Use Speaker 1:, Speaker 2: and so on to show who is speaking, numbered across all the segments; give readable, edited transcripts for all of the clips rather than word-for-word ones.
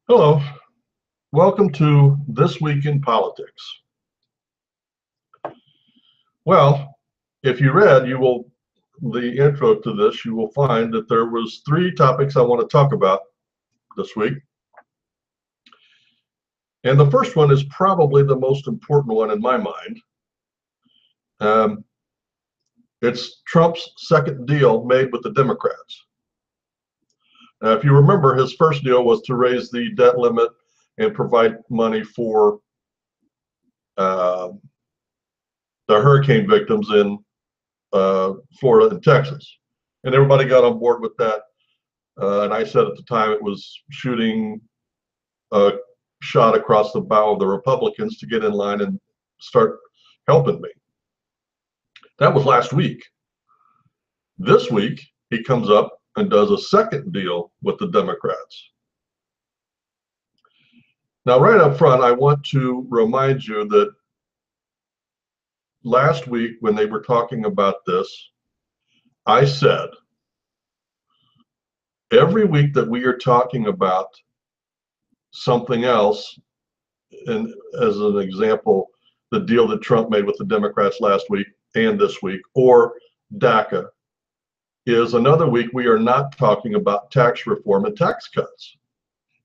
Speaker 1: Hello, welcome to This Week in Politics. Well, if you read the intro to this, you will find that there was three topics I want to talk about this week. And the first one is probably the most important one in my mind. Um, it's Trump's second deal made with the Democrats. Now, if you remember, his first deal was to raise the debt limit and provide money for uh, the hurricane victims in Florida and Texas. And everybody got on board with that. And I said at the time it was shooting a shot across the bow of the Republicans to get in line and start helping me. That was last week. This week, he comes up and does a second deal with the Democrats. Now, right up front, I want to remind you that last week when they were talking about this, I said, every week that we are talking about something else, and as an example, the deal that Trump made with the Democrats last week and this week, or DACA, is another week we are not talking about tax reform and tax cuts.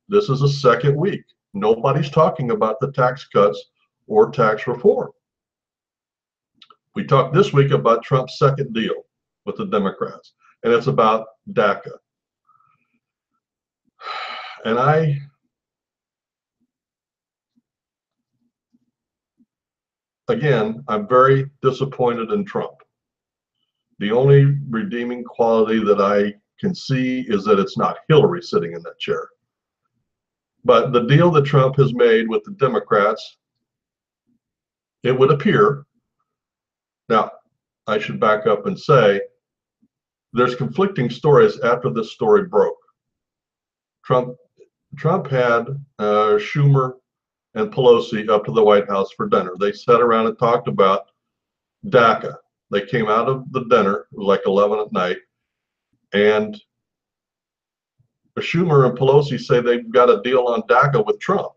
Speaker 1: This is a second week. Nobody's talking about the tax cuts or tax reform. We talked this week about Trump's second deal with the Democrats, and it's about DACA. And I'm very disappointed in Trump. The only redeeming quality that I can see is that it's not Hillary sitting in that chair. But the deal that Trump has made with the Democrats, it would appear, now I should back up and say, there's conflicting stories after this story broke. Trump had Schumer and Pelosi up to the White House for dinner. They sat around and talked about DACA. They came out of the dinner, it was like 11 at night, and Schumer and Pelosi say they've got a deal on DACA with Trump.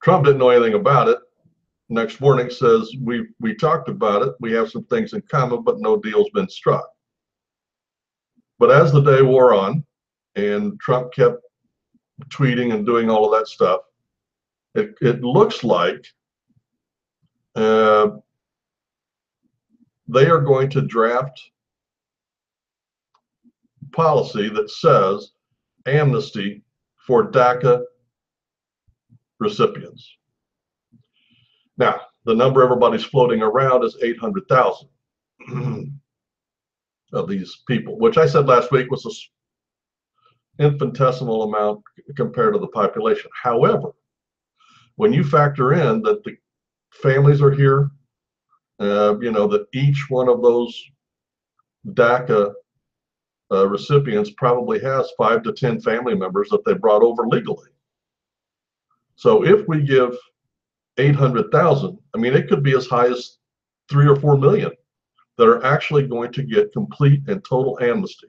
Speaker 1: Trump didn't know anything about it. Next morning says, we talked about it. We have some things in common, but no deal's been struck. But as the day wore on and Trump kept tweeting and doing all of that stuff, it looks like they are going to draft policy that says amnesty for DACA recipients. Now, the number everybody's floating around is 800,000 of these people, which I said last week was an infinitesimal amount compared to the population. However, when you factor in that the families are here, that each one of those DACA recipients probably has 5 to 10 family members that they brought over legally. So if we give 800,000, I mean, it could be as high as 3 or 4 million that are actually going to get complete and total amnesty.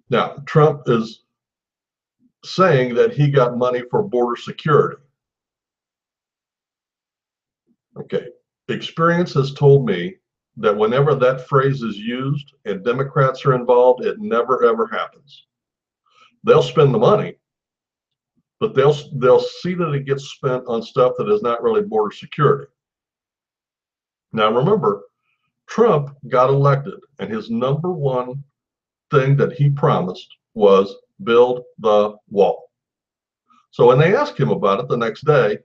Speaker 1: Now, Trump is saying that he got money for border security. Okay, experience has told me that whenever that phrase is used and Democrats are involved, it never ever happens. They'll spend the money, but they'll see that it gets spent on stuff that is not really border security. Now remember, Trump got elected, and his number one thing that he promised was build the wall. So when they asked him about it the next day,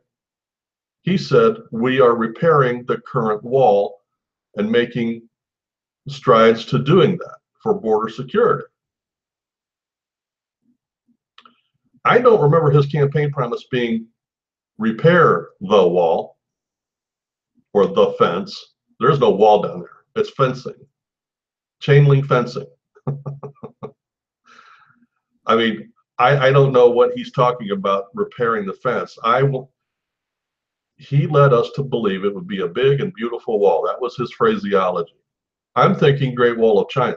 Speaker 1: he said, we are repairing the current wall and making strides to doing that for border security. I don't remember his campaign promise being repair the wall or the fence. There's no wall down there. It's fencing, chain link fencing. I mean, I don't know what he's talking about repairing the fence. He led us to believe it would be a big and beautiful wall. That was his phraseology. I'm thinking Great Wall of China.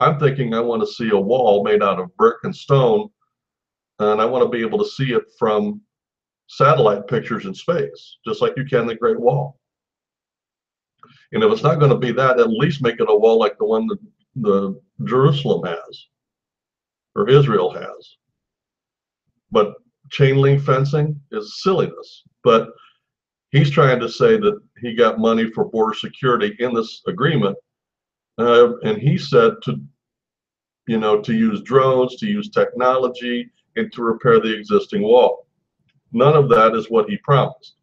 Speaker 1: I'm thinking I want to see a wall made out of brick and stone, and I want to be able to see it from satellite pictures in space, just like you can the Great Wall. And if it's not going to be that, at least make it a wall like the one that the Jerusalem has or Israel has. But chain link fencing is silliness. But he's trying to say that he got money for border security in this agreement, and he said to use drones, to use technology, and to repair the existing wall. None of that is what he promised.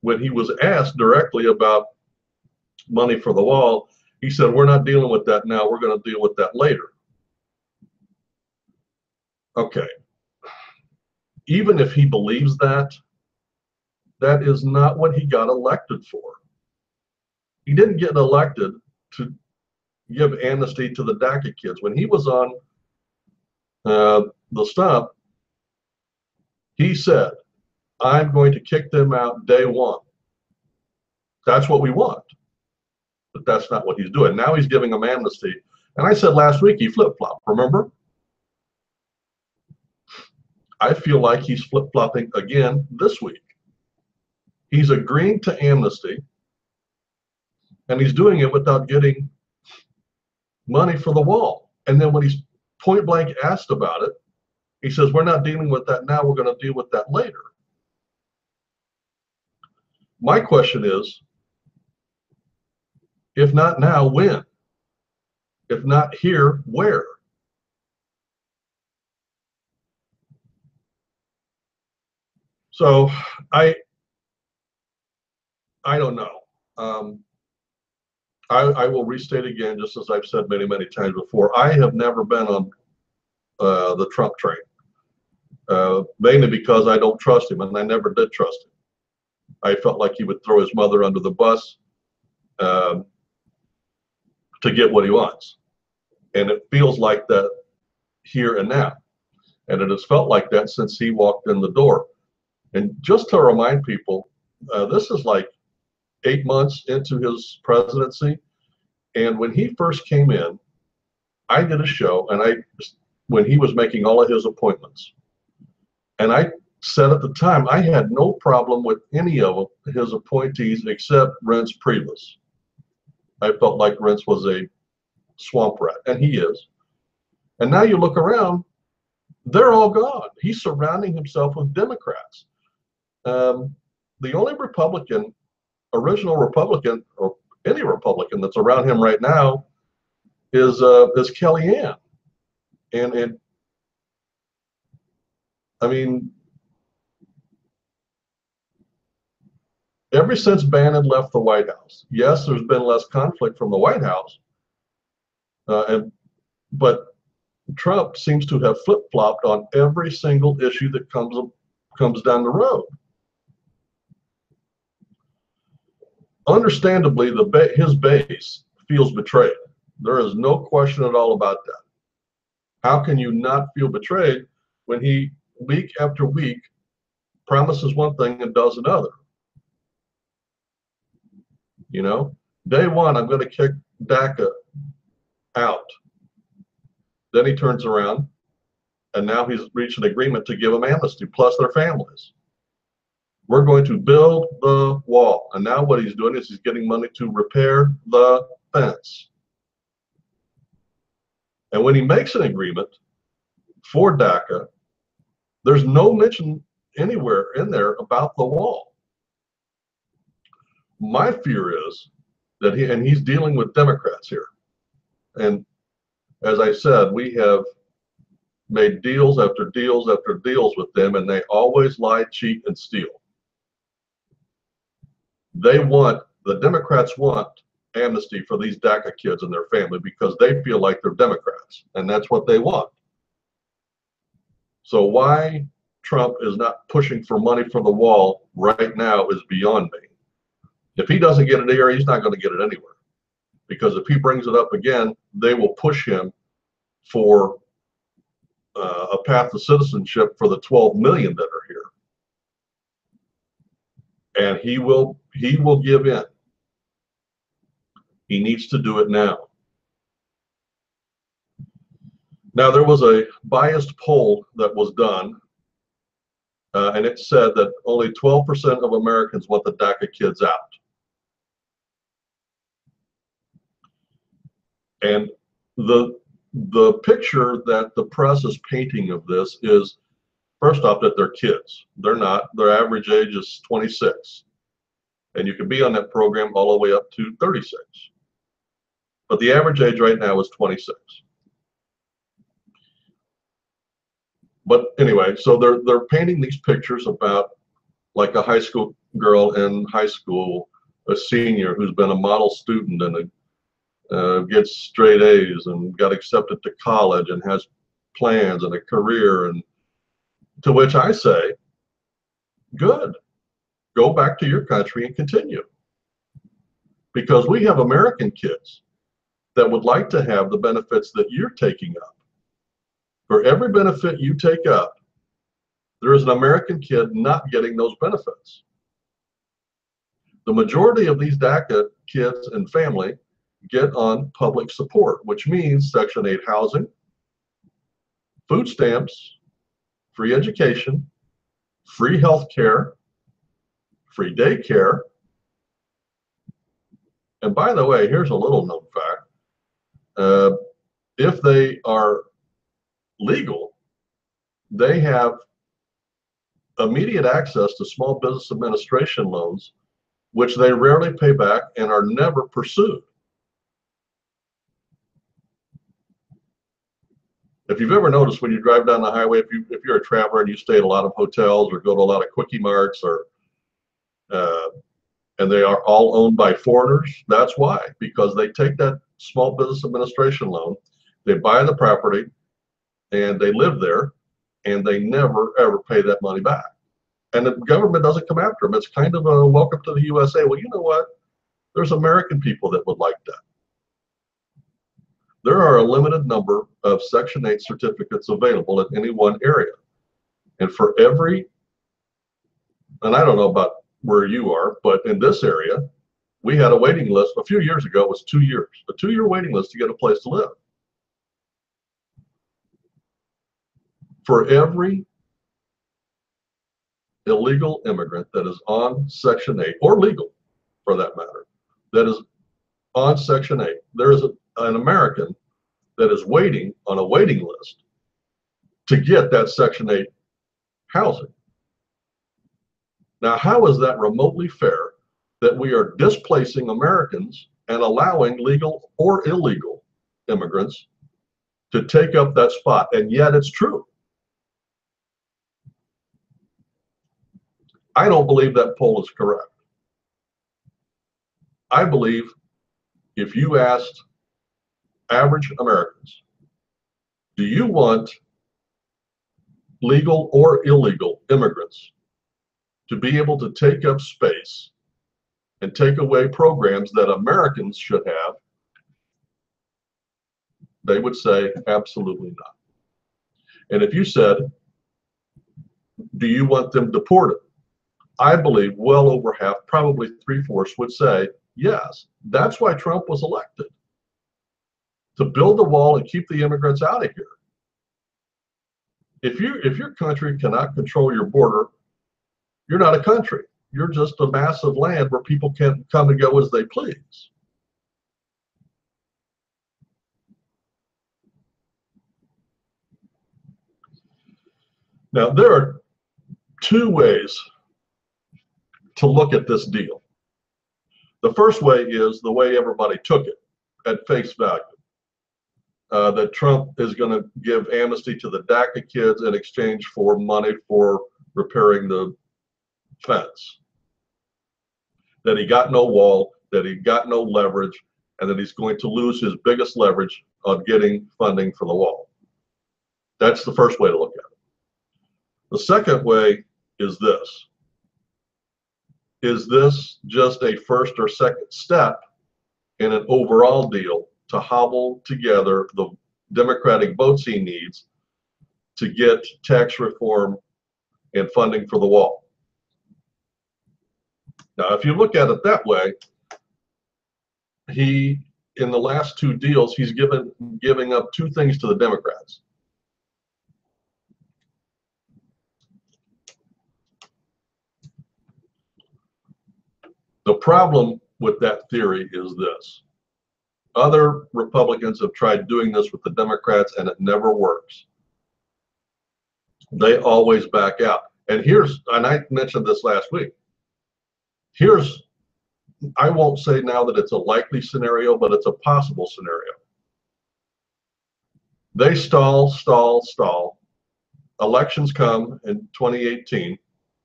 Speaker 1: When he was asked directly about money for the wall, he said, we're not dealing with that now, we're going to deal with that later. Okay. Even if he believes that, that is not what he got elected for. He didn't get elected to give amnesty to the DACA kids. When he was on the stump, he said, I'm going to kick them out day one. That's what we want. But that's not what he's doing. Now he's giving them amnesty. And I said last week he flip-flopped, remember? I feel like he's flip-flopping again this week. He's agreeing to amnesty, and he's doing it without getting money for the wall. And then when he's point blank asked about it, he says, we're not dealing with that now, we're going to deal with that later. My question is, if not now, when? If not here, where? So I don't know. I will restate again, just as I've said many, many times before, I have never been on the Trump train, mainly because I don't trust him, and I never did trust him. I felt like he would throw his mother under the bus to get what he wants. And it feels like that here and now. And it has felt like that since he walked in the door. And just to remind people, this is like 8 months into his presidency. And when he first came in, I did a show, and when he was making all of his appointments. And I said at the time, I had no problem with any of his appointees except Reince Priebus. I felt like Reince was a swamp rat, and he is. And now you look around, they're all gone. He's surrounding himself with Democrats. The only Republican, original Republican, or any Republican that's around him right now is Kellyanne. And I mean, ever since Bannon left the White House, yes, there's been less conflict from the White House, but Trump seems to have flip-flopped on every single issue that comes down the road. Understandably, his base feels betrayed. There is no question at all about that. How can you not feel betrayed when he, week after week, promises one thing and does another? You know, day one, I'm going to kick DACA out. Then he turns around, and now he's reached an agreement to give them amnesty, plus their families. We're going to build the wall. And now what he's doing is he's getting money to repair the fence. And when he makes an agreement for DACA, there's no mention anywhere in there about the wall. My fear is that he's dealing with Democrats here. And as I said, we have made deals after deals after deals with them, and they always lie, cheat, and steal. The Democrats want amnesty for these DACA kids and their family because they feel like they're Democrats, and that's what they want. So why Trump is not pushing for money for the wall right now is beyond me. If he doesn't get it here, he's not going to get it anywhere. Because if he brings it up again, they will push him for a path to citizenship for the 12 million that are here. And he will give in. He needs to do it now. Now, there was a biased poll that was done, and it said that only 12% of Americans want the DACA kids out. And the picture that the press is painting of this is, first off, that they're kids. They're not. Their average age is 26. And you can be on that program all the way up to 36. But the average age right now is 26. But anyway, so they're painting these pictures about like a high school girl in high school, a senior who's been a model student and gets straight A's and got accepted to college and has plans and a career, and to which I say, good, go back to your country and continue. Because we have American kids that would like to have the benefits that you're taking up. For every benefit you take up, there is an American kid not getting those benefits. The majority of these DACA kids and family get on public support, which means Section 8 housing, food stamps, free education, free health care, free daycare. And by the way, here's a little known fact. If they are legal, they have immediate access to Small Business Administration loans, which they rarely pay back and are never pursued. If you've ever noticed when you drive down the highway, if you're a traveler and you stay at a lot of hotels or go to a lot of quickie marts, or and they are all owned by foreigners, that's why, because they take that Small Business Administration loan, they buy the property, and they live there, and they never ever pay that money back. And the government doesn't come after them. It's kind of a welcome to the USA. Well, you know what? There's American people that would like that. There are a limited number of Section 8 certificates available in any one area. And for every, and I don't know about where you are, but in this area, we had a waiting list a few years ago. It was 2 years, a 2-year waiting list to get a place to live. For every illegal immigrant that is on Section 8, or legal for that matter, that is on Section 8, there is an American that is waiting on a waiting list to get that Section 8 housing. Now, how is that remotely fair that we are displacing Americans and allowing legal or illegal immigrants to take up that spot? And yet it's true. I don't believe that poll is correct. I believe if you asked average Americans, do you want legal or illegal immigrants to be able to take up space and take away programs that Americans should have? They would say absolutely not. And if you said, do you want them deported? I believe well over half, probably 3/4 would say yes. That's why Trump was elected, to build the wall and keep the immigrants out of here. If your country cannot control your border, you're not a country. You're just a mass of land where people can come and go as they please. Now, there are two ways to look at this deal. The first way is the way everybody took it, at face value. That Trump is going to give amnesty to the DACA kids in exchange for money for repairing the fence. That he got no wall, that he got no leverage, and that he's going to lose his biggest leverage on getting funding for the wall. That's the first way to look at it. The second way is this. Is this just a first or second step in an overall deal to hobble together the Democratic votes he needs to get tax reform and funding for the wall? Now, if you look at it that way, he, in the last two deals, he's giving up two things to the Democrats. The problem with that theory is this. Other Republicans have tried doing this with the Democrats and it never works. They always back out. And I mentioned this last week. I won't say now that it's a likely scenario, but it's a possible scenario. They stall. Elections come in 2018,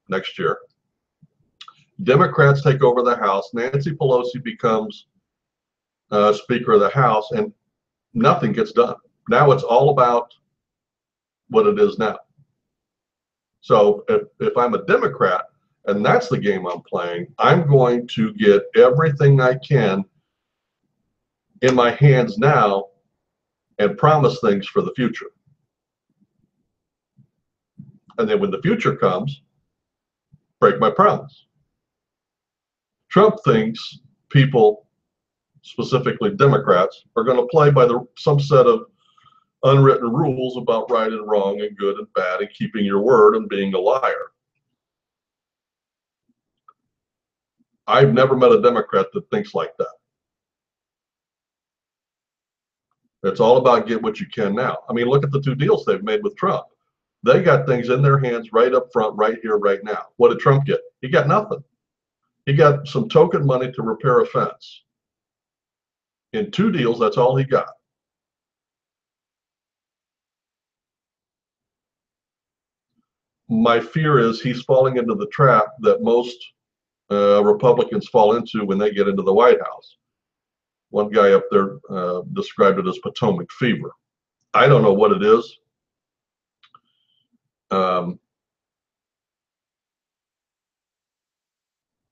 Speaker 1: next year. Democrats take over the House. Nancy Pelosi becomes Speaker of the House, and nothing gets done. Now it's all about what it is now. So if I'm a Democrat, and that's the game I'm playing, I'm going to get everything I can in my hands now and promise things for the future. And then when the future comes, break my promise. Trump thinks people, specifically Democrats, are going to play by some set of unwritten rules about right and wrong and good and bad and keeping your word and being a liar. I've never met a Democrat that thinks like that. It's all about get what you can now. I mean, look at the two deals they've made with Trump. They got things in their hands right up front, right here, right now. What did Trump get? He got nothing. He got some token money to repair a fence. In two deals, that's all he got. My fear is he's falling into the trap that most Republicans fall into when they get into the White House. One guy up there described it as Potomac fever. I don't know what it is.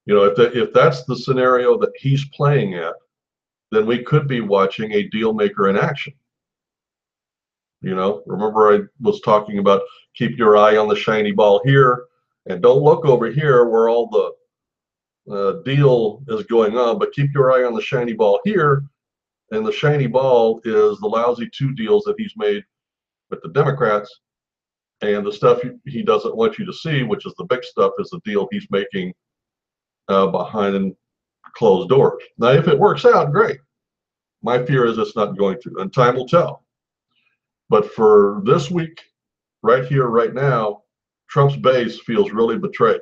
Speaker 1: You know, if that's the scenario that he's playing at, then we could be watching a deal maker in action. You know, remember I was talking about keep your eye on the shiny ball here and don't look over here where all the deal is going on, but keep your eye on the shiny ball here. And the shiny ball is the lousy two deals that he's made with the Democrats, and the stuff he doesn't want you to see, which is the big stuff, is the deal he's making behind closed doors. Now, if it works out, great. My fear is it's not going to, and time will tell. But for this week, right here, right now, Trump's base feels really betrayed.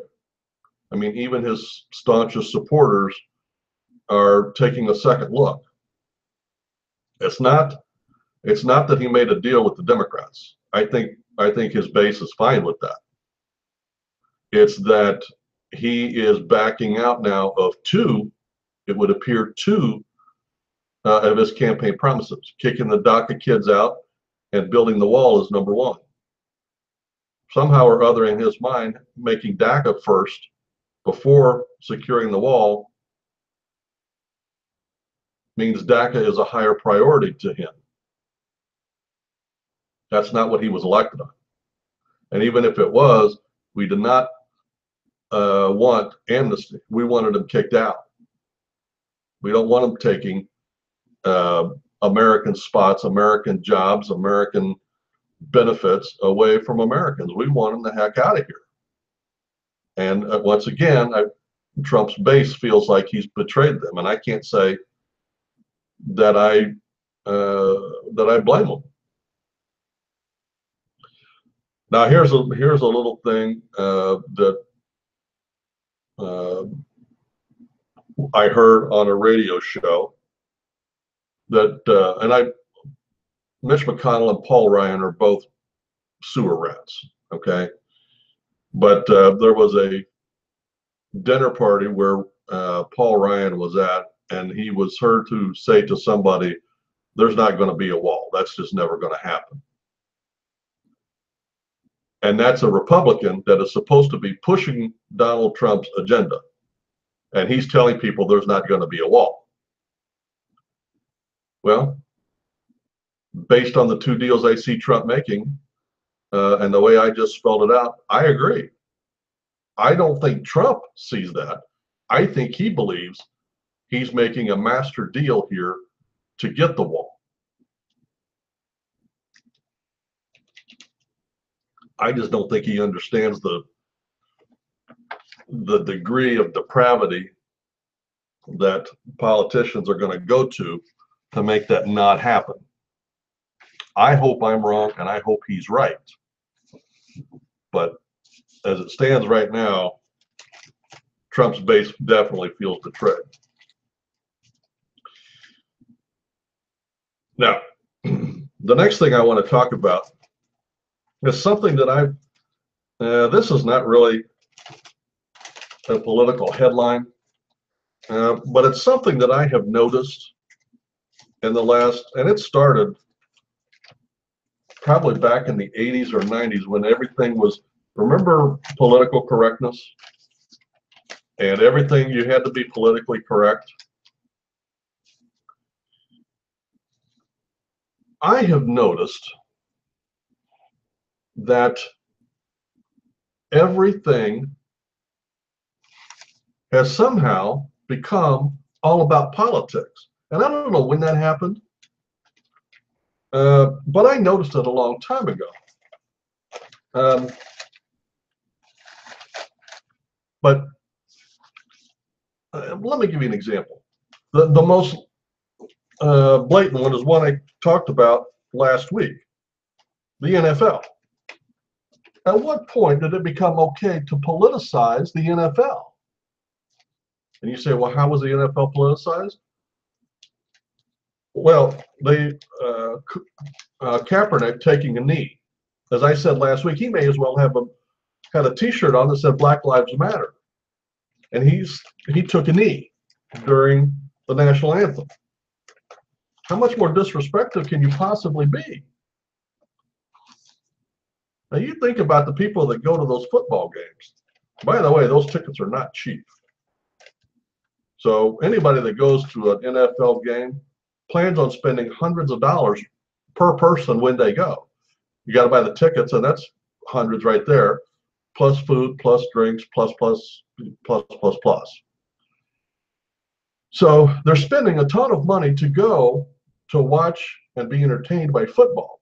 Speaker 1: I mean, even his staunchest supporters are taking a second look. It's not that he made a deal with the Democrats. I think his base is fine with that. It's that he is backing out now of two, it would appear two of his campaign promises. Kicking the DACA kids out and building the wall is number one. Somehow or other in his mind, making DACA first before securing the wall means DACA is a higher priority to him. That's not what he was elected on. And even if it was, we did not want amnesty. We wanted him kicked out. We don't want him taking American spots, American jobs, American benefits away from Americans. We want him the heck out of here. And once again, Trump's base feels like he's betrayed them, and I can't say that I blame him. Now here's a little thing that I heard on a radio show that Mitch McConnell and Paul Ryan are both sewer rats, okay? But there was a dinner party where Paul Ryan was at, and he was heard to say to somebody, "There's not going to be a wall. That's just never going to happen." And that's a Republican that is supposed to be pushing Donald Trump's agenda. And he's telling people there's not going to be a wall. Well, based on the two deals I see Trump making, and the way I just spelled it out, I agree. I don't think Trump sees that. I think he believes he's making a master deal here to get the wall. I just don't think he understands the degree of depravity that politicians are going to go to make that not happen. I hope I'm wrong, and I hope he's right. But as it stands right now, Trump's base definitely feels betrayed. Now, the next thing I want to talk about is something that this is not really a political headline, but it's something that I have noticed in the last, and it started probably back in the 80s or 90s when everything was, remember political correctness? And everything, you had to be politically correct. I have noticed that everything has somehow become all about politics. And I don't know when that happened, but I noticed it a long time ago. But let me give you an example. The most blatant one is one I talked about last week, the NFL. At what point did it become okay to politicize the NFL? And you say, well, how was the NFL politicized? Well, Kaepernick taking a knee. As I said last week, he may as well have had a T-shirt on that said Black Lives Matter. And he took a knee during the national anthem. How much more disrespectful can you possibly be? Now you think about the people that go to those football games. By the way, those tickets are not cheap. So anybody that goes to an NFL game plans on spending hundreds of dollars per person when they go. You got to buy the tickets, and that's hundreds right there, plus food, plus drinks, plus. So they're spending a ton of money to go to watch and be entertained by football,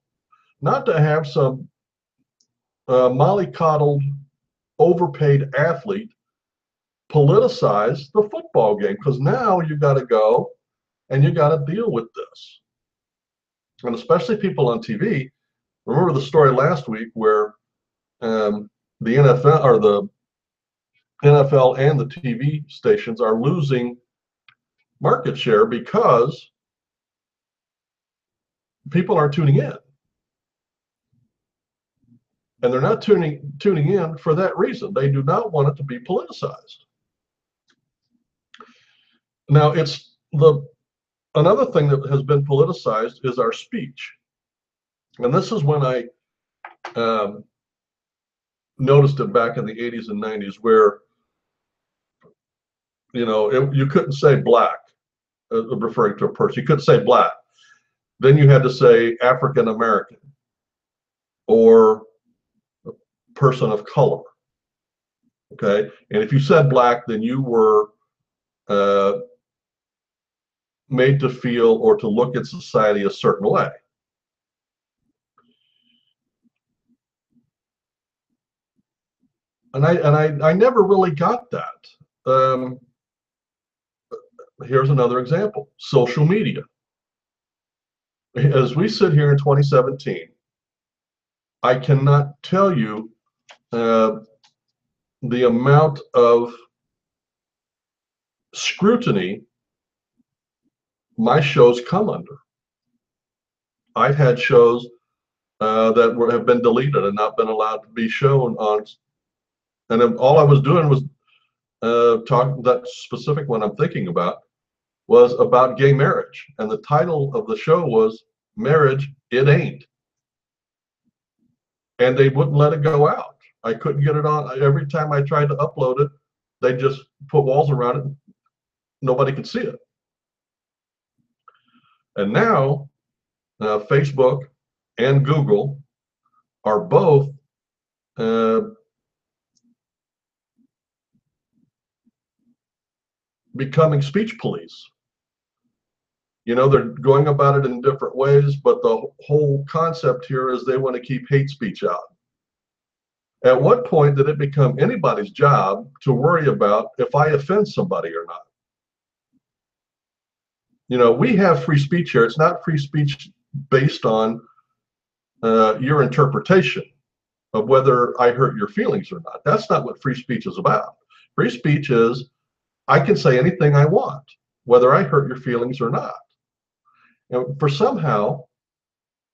Speaker 1: not to have some mollycoddled, overpaid athlete politicize the football game, because now you got to go and you got to deal with this. And especially people on TV. Remember the story last week where the NFL or the NFL and the TV stations are losing market share because people are tuning in. And they're not tuning in for that reason. They do not want it to be politicized. Now, another thing that has been politicized is our speech. And this is when I noticed it back in the 80s and 90s where, you couldn't say black, referring to a person. You couldn't say black. Then you had to say African American or person of color. Okay. And if you said black, then you were made to feel or to look at society a certain way. And I never really got that. Here's another example: social media. As we sit here in 2017, I cannot tell you the amount of scrutiny my shows come under. I've had shows that have been deleted and not been allowed to be shown on, and all I was doing was talking. That specific one I'm thinking about was about gay marriage, and the title of the show was "Marriage It Ain't," and they wouldn't let it go out. I couldn't get it on. Every time I tried to upload it, they just put walls around it. Nobody could see it. And now Facebook and Google are both becoming speech police. They're going about it in different ways, but the whole concept here is they want to keep hate speech out. At what point did it become anybody's job to worry about if I offend somebody or not? We have free speech here. It's not free speech based on your interpretation of whether I hurt your feelings or not. That's not what free speech is about. Free speech is I can say anything I want, whether I hurt your feelings or not. And for somehow,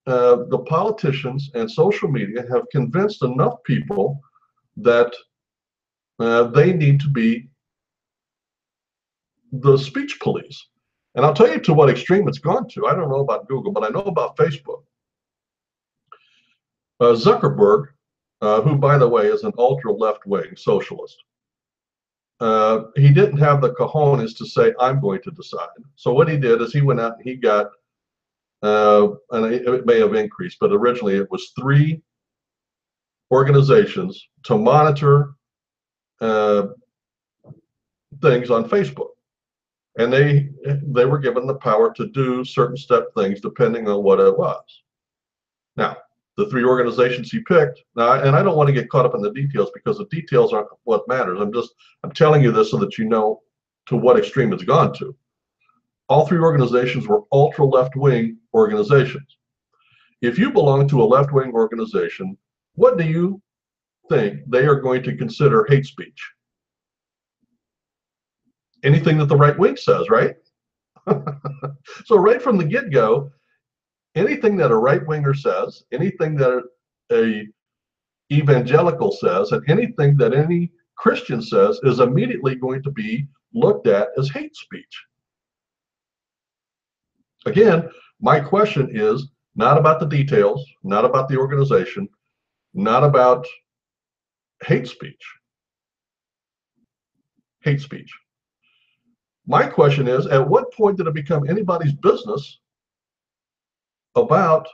Speaker 1: the politicians and social media have convinced enough people that they need to be the speech police. And I'll tell you to what extreme it's gone to. I don't know about Google, but I know about Facebook. Zuckerberg, who, by the way, is an ultra left-wing socialist, he didn't have the cojones to say, I'm going to decide. So what he did is he went out and he got, and it may have increased, but originally it was 3 organizations to monitor things on Facebook. And they were given the power to do certain things depending on what it was. Now, the 3 organizations he picked, and I don't want to get caught up in the details because the details aren't what matters. I'm telling you this so that you know to what extreme it's gone to. All 3 organizations were ultra left-wing organizations. If you belong to a left-wing organization, what do you think they are going to consider hate speech? Anything that the right wing says, right? So right from the get-go, anything that a right-winger says, anything that a evangelical says, and anything that any Christian says is immediately going to be looked at as hate speech. Again, my question is not about the details, not about the organization, not about hate speech. Hate speech. My question is, at what point did it become anybody's business about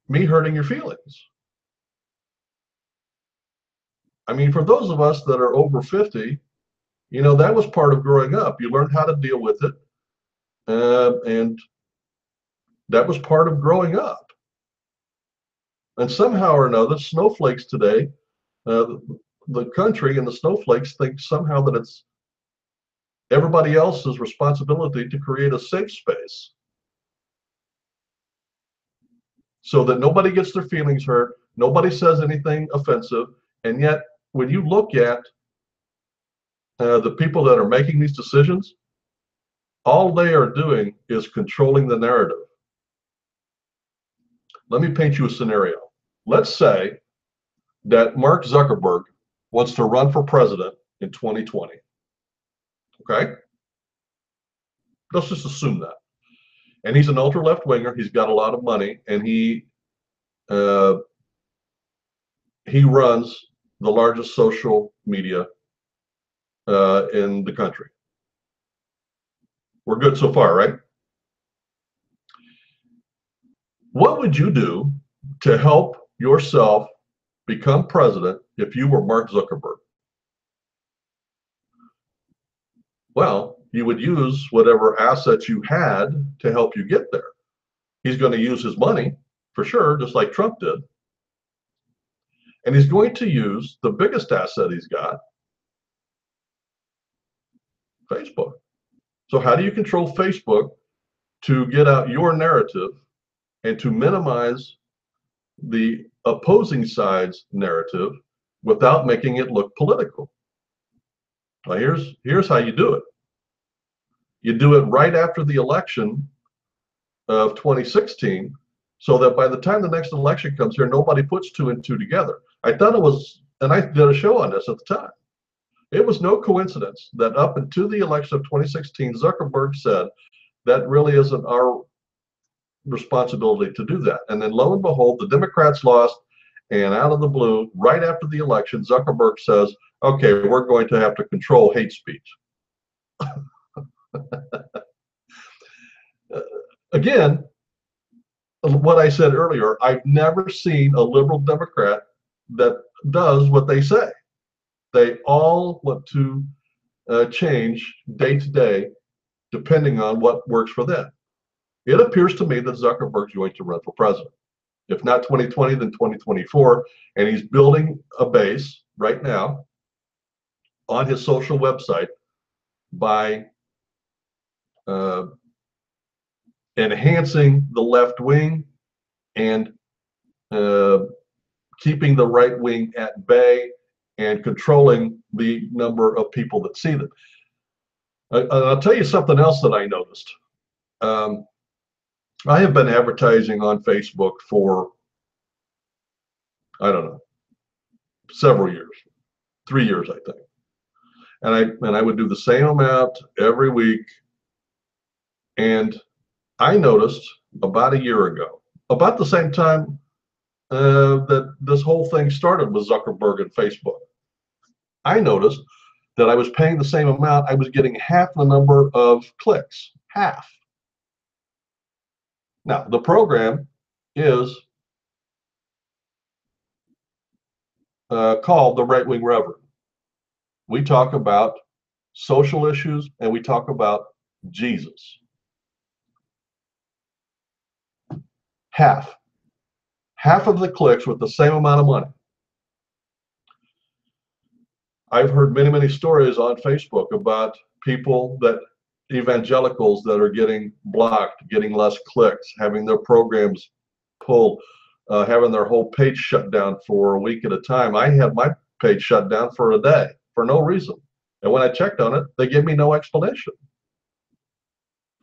Speaker 1: me hurting your feelings? I mean, for those of us that are over 50, that was part of growing up. You learned how to deal with it, and that was part of growing up. And somehow or another, snowflakes today, the country and the snowflakes think somehow that it's everybody else's responsibility to create a safe space so that nobody gets their feelings hurt, nobody says anything offensive, and yet when you look at the people that are making these decisions, all they are doing is controlling the narrative. Let me paint you a scenario. Let's say that Mark Zuckerberg wants to run for president in 2020. Okay? Let's just assume that. And he's an ultra left winger. He's got a lot of money, and he runs the largest social media in the country. We're good so far, right? What would you do to help yourself become president if you were Mark Zuckerberg? Well, you would use whatever assets you had to help you get there. He's going to use his money, for sure, just like Trump did. And he's going to use the biggest asset he's got, Facebook. So how do you control Facebook to get out your narrative and to minimize the opposing side's narrative without making it look political? Now here's how you do it. You do it right after the election of 2016, so that by the time the next election comes here, nobody puts 2 and 2 together. I thought it was, and I did a show on this at the time. It was no coincidence that up until the election of 2016, Zuckerberg said that really isn't our responsibility to do that. And then lo and behold, the Democrats lost, and out of the blue, right after the election, Zuckerberg says, okay, we're going to have to control hate speech. Again, what I said earlier, I've never seen a liberal Democrat that does what they say. They all want to change day to day, depending on what works for them. It appears to me that Zuckerberg's going to run for president. If not 2020, then 2024. And he's building a base right now on his social website by enhancing the left wing and keeping the right wing at bay and controlling the number of people that see them. I'll tell you something else that I noticed. I have been advertising on Facebook for, I don't know, several years, 3 years, I think. And I would do the same amount every week. And I noticed about a year ago, about the same time that this whole thing started with Zuckerberg and Facebook, I noticed that I was paying the same amount. I was getting half the number of clicks, half. Now, the program is called The Right Wing Reverend. We talk about social issues and we talk about Jesus. Half of the clicks with the same amount of money. I've heard many stories on Facebook about people that evangelicals that are getting blocked, getting less clicks, having their programs pulled, having their whole page shut down for a week at a time. I had my page shut down for a day for no reason. And when I checked on it, they gave me no explanation.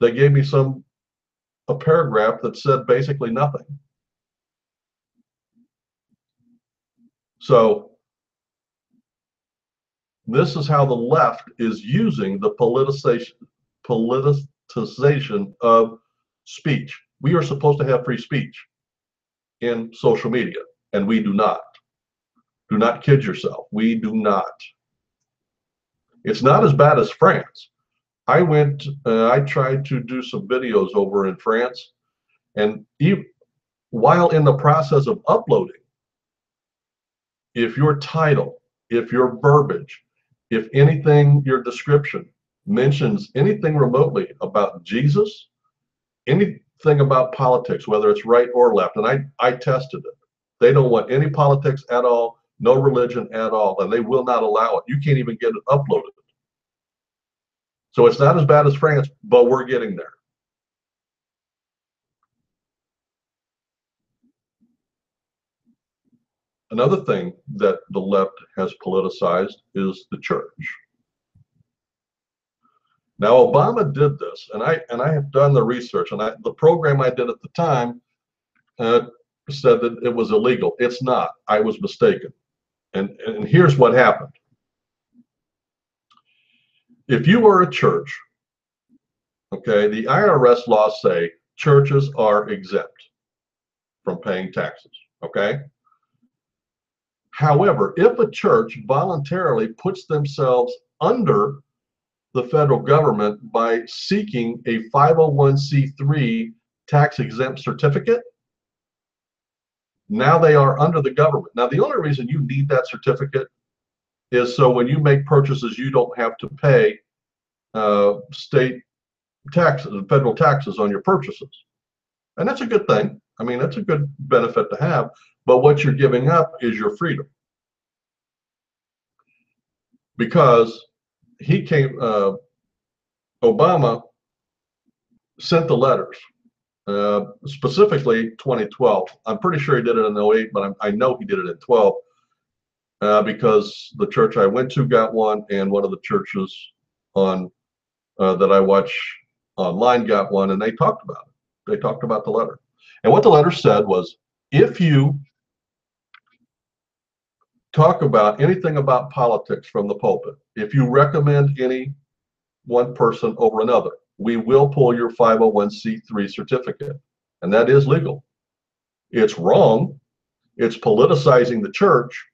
Speaker 1: They gave me a paragraph that said basically nothing. So this is how the left is using the politicization of speech. We are supposed to have free speech in social media, and we do not. Do not kid yourself. We do not. It's not as bad as France. I tried to do some videos over in France, and while in the process of uploading, if your title, if your verbiage, if anything, your description mentions anything remotely about Jesus, anything about politics, whether it's right or left, and I tested it. They don't want any politics at all, no religion at all, and they will not allow it. You can't even get it uploaded. So it's not as bad as France, but we're getting there. Another thing that the left has politicized is the church. Now, Obama did this, and I have done the research, and the program I did at the time said that it was illegal. It's not. I was mistaken. And here's what happened. If you are a church, okay, the IRS laws say churches are exempt from paying taxes, okay? However, if a church voluntarily puts themselves under the federal government by seeking a 501c3 tax exempt certificate, now they are under the government. Now, the only reason you need that certificate is so when you make purchases, you don't have to pay state taxes and federal taxes on your purchases. And that's a good thing. I mean, that's a good benefit to have. But what you're giving up is your freedom. Because Obama sent the letters, specifically 2012. I'm pretty sure he did it in 08, but I know he did it in 12 because the church I went to got one, and one of the churches that I watch online got one, and they talked about it. They talked about the letter. And what the letter said was, if you talk about anything about politics from the pulpit, if you recommend any one person over another, we will pull your 501c3 certificate. And that is legal. It's wrong. It's politicizing the church.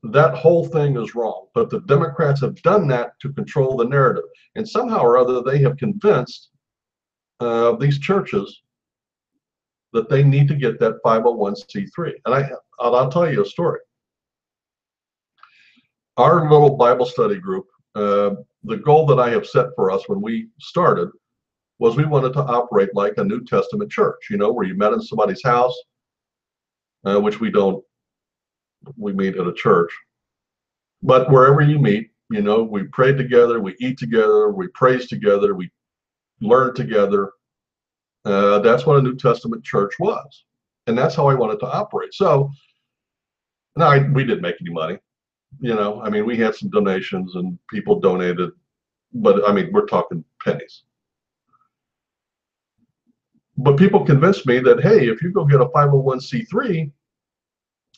Speaker 1: That whole thing is wrong. But the Democrats have done that to control the narrative. And somehow or other, they have convinced these churches that they need to get that 501c3. And I'll tell you a story. our little Bible study group, the goal that I have set for us when we started was we wanted to operate like a New Testament church, where you met in somebody's house, which we don't, we meet at a church. But wherever you meet, we pray together, we eat together, we praise together, we learn together. That's what a New Testament church was. And that's how I wanted to operate. So, no, we didn't make any money. We had some donations and people donated, but we're talking pennies. But people convinced me that, hey, if you go get a 501c3,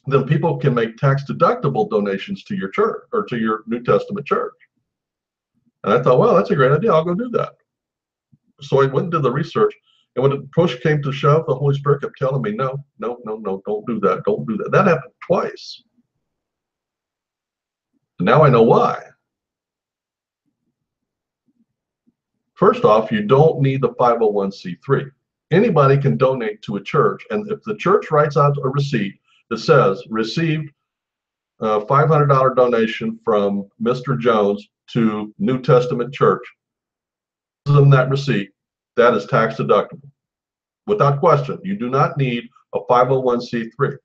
Speaker 1: then people can make tax deductible donations to your church or to your New Testament church. And I thought, well, that's a great idea. I'll go do that. So I went and did the research. And when the push came to shove, the Holy Spirit kept telling me, no, don't do that. Don't do that. That happened twice. And now I know why. First off, you don't need the 501c3. Anybody can donate to a church. And if the church writes out a receipt that says, received a $500 donation from Mr. Jones to New Testament Church, in that receipt, that is tax deductible. Without question, you do not need a 501c3.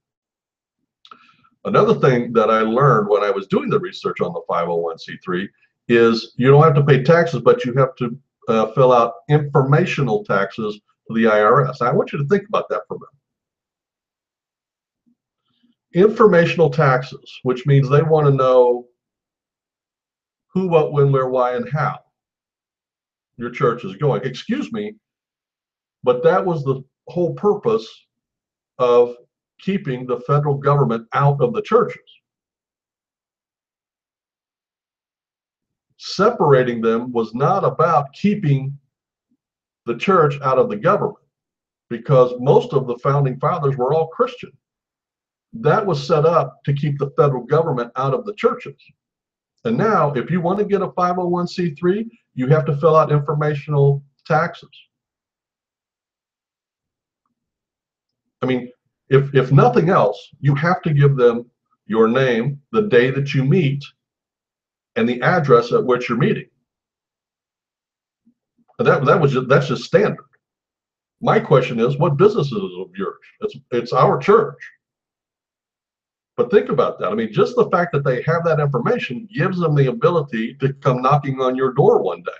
Speaker 1: Another thing that I learned when I was doing the research on the 501c3 is you don't have to pay taxes, but you have to fill out informational taxes to the IRS. I want you to think about that for a minute. Informational taxes, which means they want to know who, what, when, where, why, and how your church is going. Excuse me, but that was the whole purpose of keeping the federal government out of the churches. Separating them was not about keeping the church out of the government, because most of the founding fathers were all Christian. That was set up to keep the federal government out of the churches. And now, if you want to get a 501c3, you have to fill out informational taxes. If nothing else, you have to give them your name, the day that you meet, and the address at which you're meeting. And that's just standard. My question is, what business is it of yours? It's our church. But think about that. Just the fact that they have that information gives them the ability to come knocking on your door one day.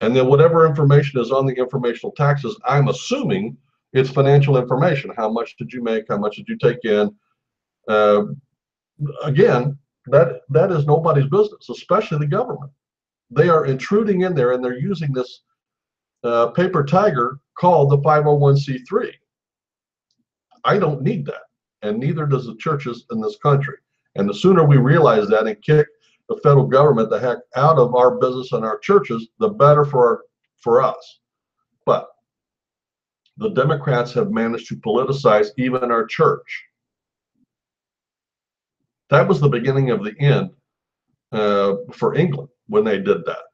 Speaker 1: And then whatever information is on the informational taxes, I'm assuming it's financial information. How much did you make? How much did you take in? Again, that is nobody's business, especially the government. They are intruding in there, and they're using this paper tiger called the 501c3. I don't need that, and neither does the churches in this country. And the sooner we realize that and kick the federal government the heck out of our business and our churches, the better for us. But the Democrats have managed to politicize even our church. That was the beginning of the end for England when they did that.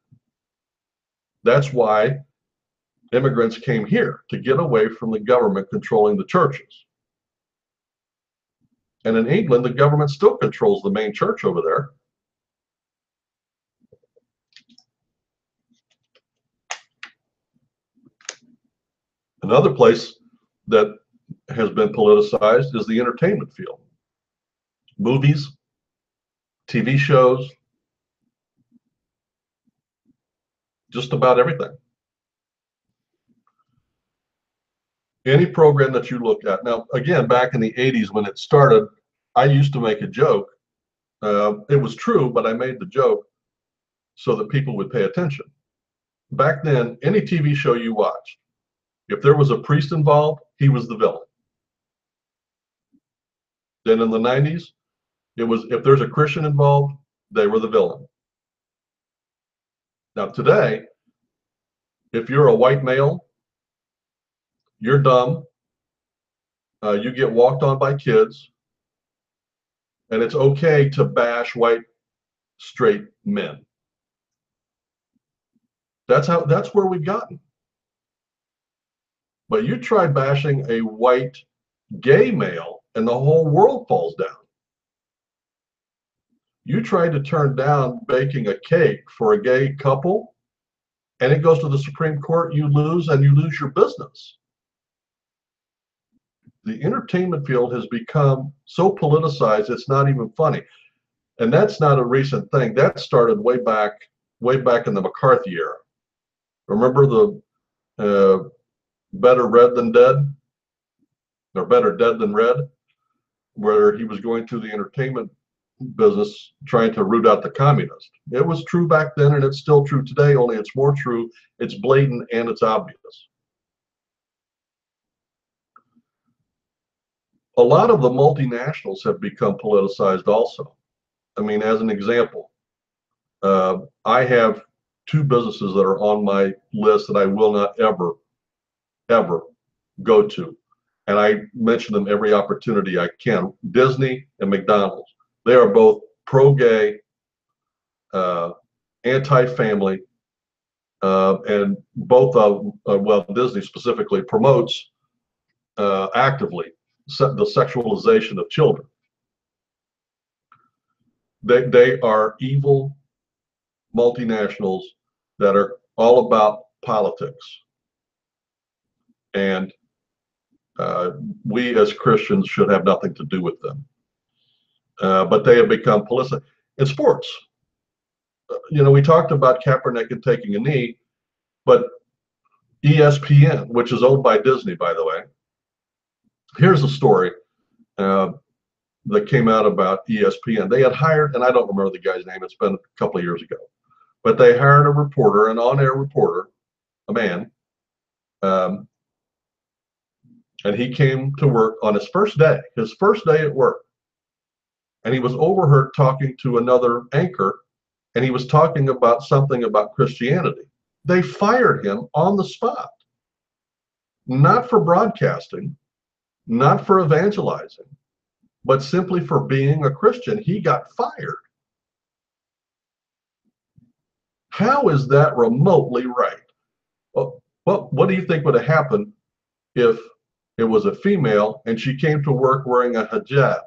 Speaker 1: That's why immigrants came here, to get away from the government controlling the churches. And in England, the government still controls the main church over there. Another place that has been politicized is the entertainment field. Movies, TV shows, just about everything. Any program that you look at. Now, again, back in the 80s when it started, I used to make a joke. It was true, but I made the joke so that people would pay attention. Back then, any TV show you watched, if there was a priest involved, he was the villain. Then in the 90s, it was, if there's a Christian involved, they were the villain. Now today, if you're a white male, you're dumb, you get walked on by kids, and it's okay to bash white straight men. That's where we've gotten. But you try bashing a white gay male and the whole world falls down. You try to turn down baking a cake for a gay couple, and it goes to the Supreme Court, you lose, and you lose your business. The entertainment field has become so politicized, it's not even funny. And that's not a recent thing. That started way back in the McCarthy era. Remember the Better Red Than Dead, or Better Dead Than Red, where he was going through the entertainment business trying to root out the communists. It was true back then, and it's still true today, only it's more true, it's blatant, and it's obvious. A lot of the multinationals have become politicized also. I mean, as an example, I have two businesses that are on my list that I will not ever, ever go to. And I mention them every opportunity I can. Disney and McDonald's. They are both pro-gay, anti-family, and both of, well, Disney specifically promotes actively the sexualization of children. They are evil multinationals that are all about politics. And we as Christians should have nothing to do with them. But they have become politicized. In sports, you know, we talked about Kaepernick and taking a knee, but ESPN, which is owned by Disney, by the way, here's a story that came out about ESPN. They had hired, and I don't remember the guy's name, it's been a couple of years ago, but they hired a reporter, an on-air reporter, a man, and he came to work on his first day at work, and he was overheard talking to another anchor, and he was talking about something about Christianity. They fired him on the spot, not for broadcasting, not for evangelizing, but simply for being a Christian. He got fired. How is that remotely right? Well, what do you think would have happened if it was a female and she came to work wearing a hijab?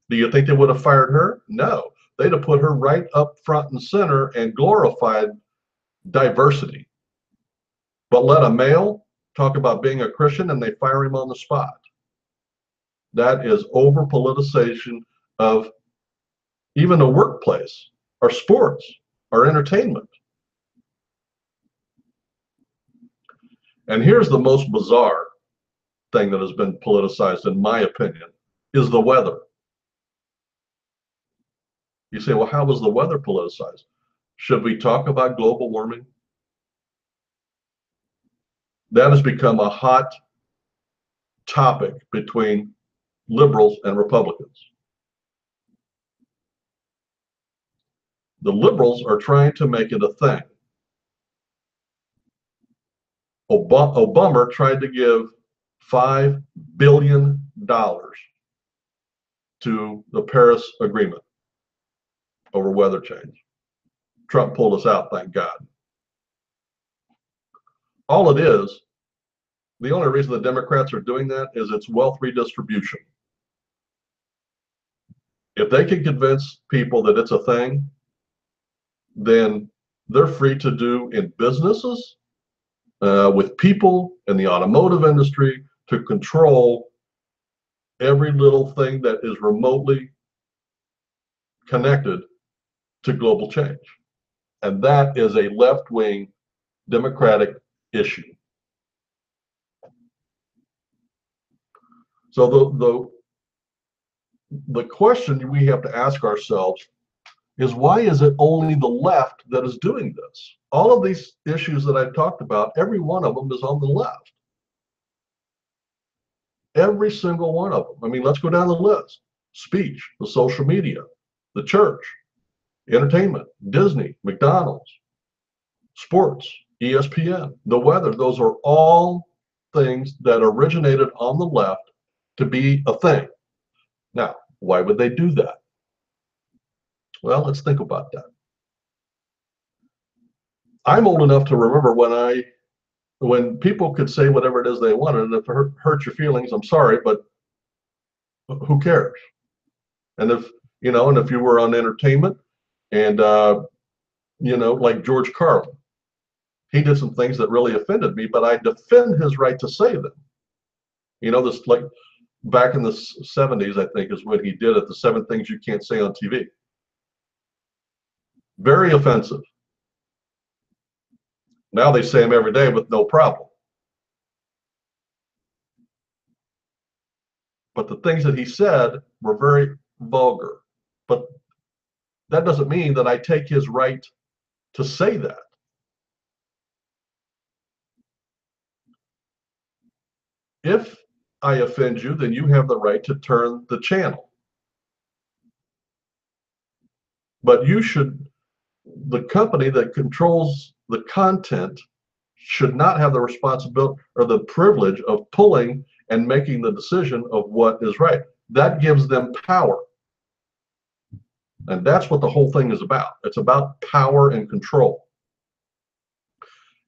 Speaker 1: Do you think they would have fired her? No. They'd have put her right up front and center and glorified diversity. But let a male talk about being a Christian and they fire him on the spot. That is over politicization of even a workplace, or sports, or entertainment. And here's the most bizarre thing that has been politicized, in my opinion, is the weather. You say, well, how was the weather politicized? Should we talk about global warming? That has become a hot topic between liberals and Republicans. The liberals are trying to make it a thing. Obama tried to give $5 billion to the Paris Agreement over weather change. Trump pulled us out, thank God. All it is, the only reason the Democrats are doing that is it's wealth redistribution. If they can convince people that it's a thing, then they're free to do in businesses, with people in the automotive industry, to control every little thing that is remotely connected to global change. And that is a left-wing Democratic issue. So the question we have to ask ourselves is, why is it only the left that is doing this? All of these issues that I've talked about, every one of them is on the left. Every single one of them. I mean, let's go down the list. Speech, the social media, the church, entertainment, Disney, McDonald's, sports, ESPN, the weather. Those are all things that originated on the left to be a thing. Now, why would they do that? Well, let's think about that. I'm old enough to remember when people could say whatever it is they wanted, and if it hurt your feelings, I'm sorry, but who cares? And if you know, and if you were on entertainment and, you know, like George Carlin, he did some things that really offended me, but I defend his right to say them. You know, this like back in the 70s, I think is when he did it, the 7 things you can't say on TV. Very offensive. Now they say them every day with no problem. But the things that he said were very vulgar. But that doesn't mean that I take his right to say that. If I offend you, then you have the right to turn the channel. But you should, the company that controls the content should not have the responsibility or the privilege of pulling and making the decision of what is right. That gives them power. And that's what the whole thing is about. It's about power and control.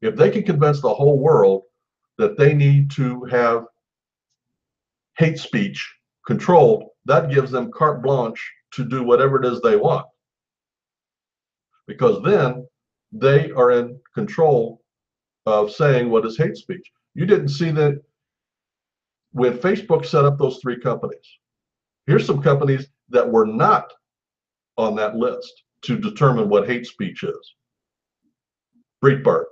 Speaker 1: If they can convince the whole world that they need to have hate speech controlled, that gives them carte blanche to do whatever it is they want. Because then they are in control of saying what is hate speech. You didn't see that when Facebook set up those 3 companies. Here's some companies that were not on that list to determine what hate speech is. Breitbart,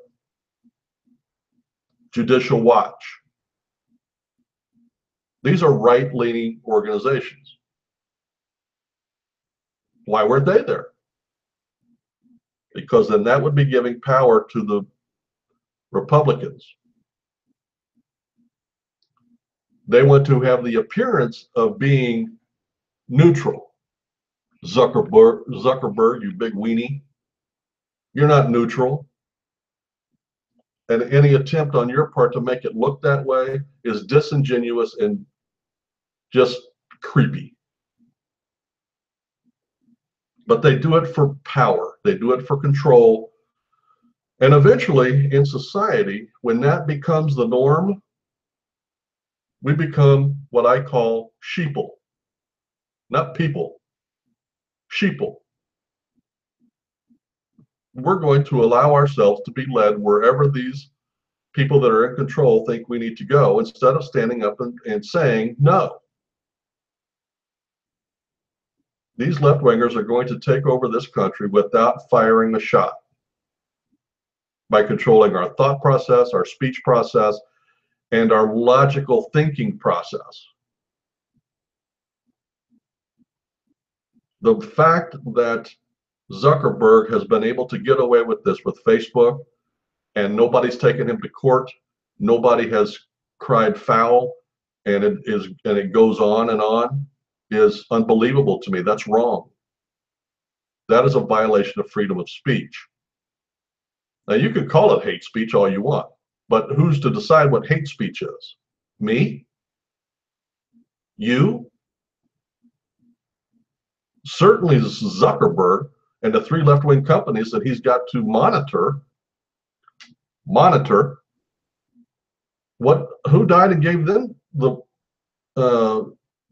Speaker 1: Judicial Watch. These are right-leaning organizations. Why weren't they there? Because then that would be giving power to the Republicans. They want to have the appearance of being neutral. Zuckerberg, you big weenie, you're not neutral. And any attempt on your part to make it look that way is disingenuous and just creepy. But they do it for power. They do it for control. And eventually in society, when that becomes the norm, we become what I call sheeple. Not people, sheeple. We're going to allow ourselves to be led wherever these people that are in control think we need to go, instead of standing up and saying no. These left-wingers are going to take over this country without firing a shot, by controlling our thought process, our speech process, and our logical thinking process. The fact that Zuckerberg has been able to get away with this with Facebook, and nobody's taken him to court, nobody has cried foul, and it goes on, is unbelievable to me. That's wrong. That is a violation of freedom of speech. Now you can call it hate speech all you want, but who's to decide what hate speech is? Me? You? Certainly this is Zuckerberg and the 3 left-wing companies that he's got to monitor who died and gave them the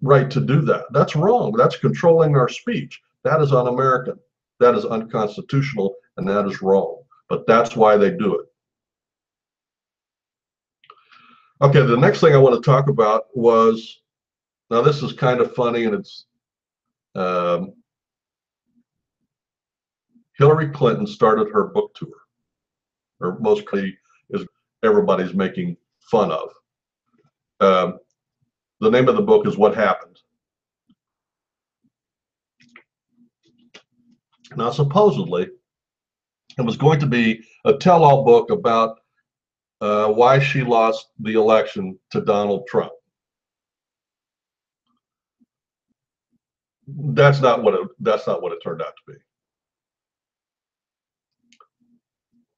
Speaker 1: right to do that. That's wrong. That's controlling our speech. That is un-American. That is unconstitutional, and that is wrong. But that's why they do it. Okay, the next thing I want to talk about was, now this is kind of funny, and it's Hillary Clinton started her book tour, or mostly is everybody's making fun of. The name of the book is What Happened. Now, supposedly, it was going to be a tell-all book about why she lost the election to Donald Trump. That's not what it turned out to be.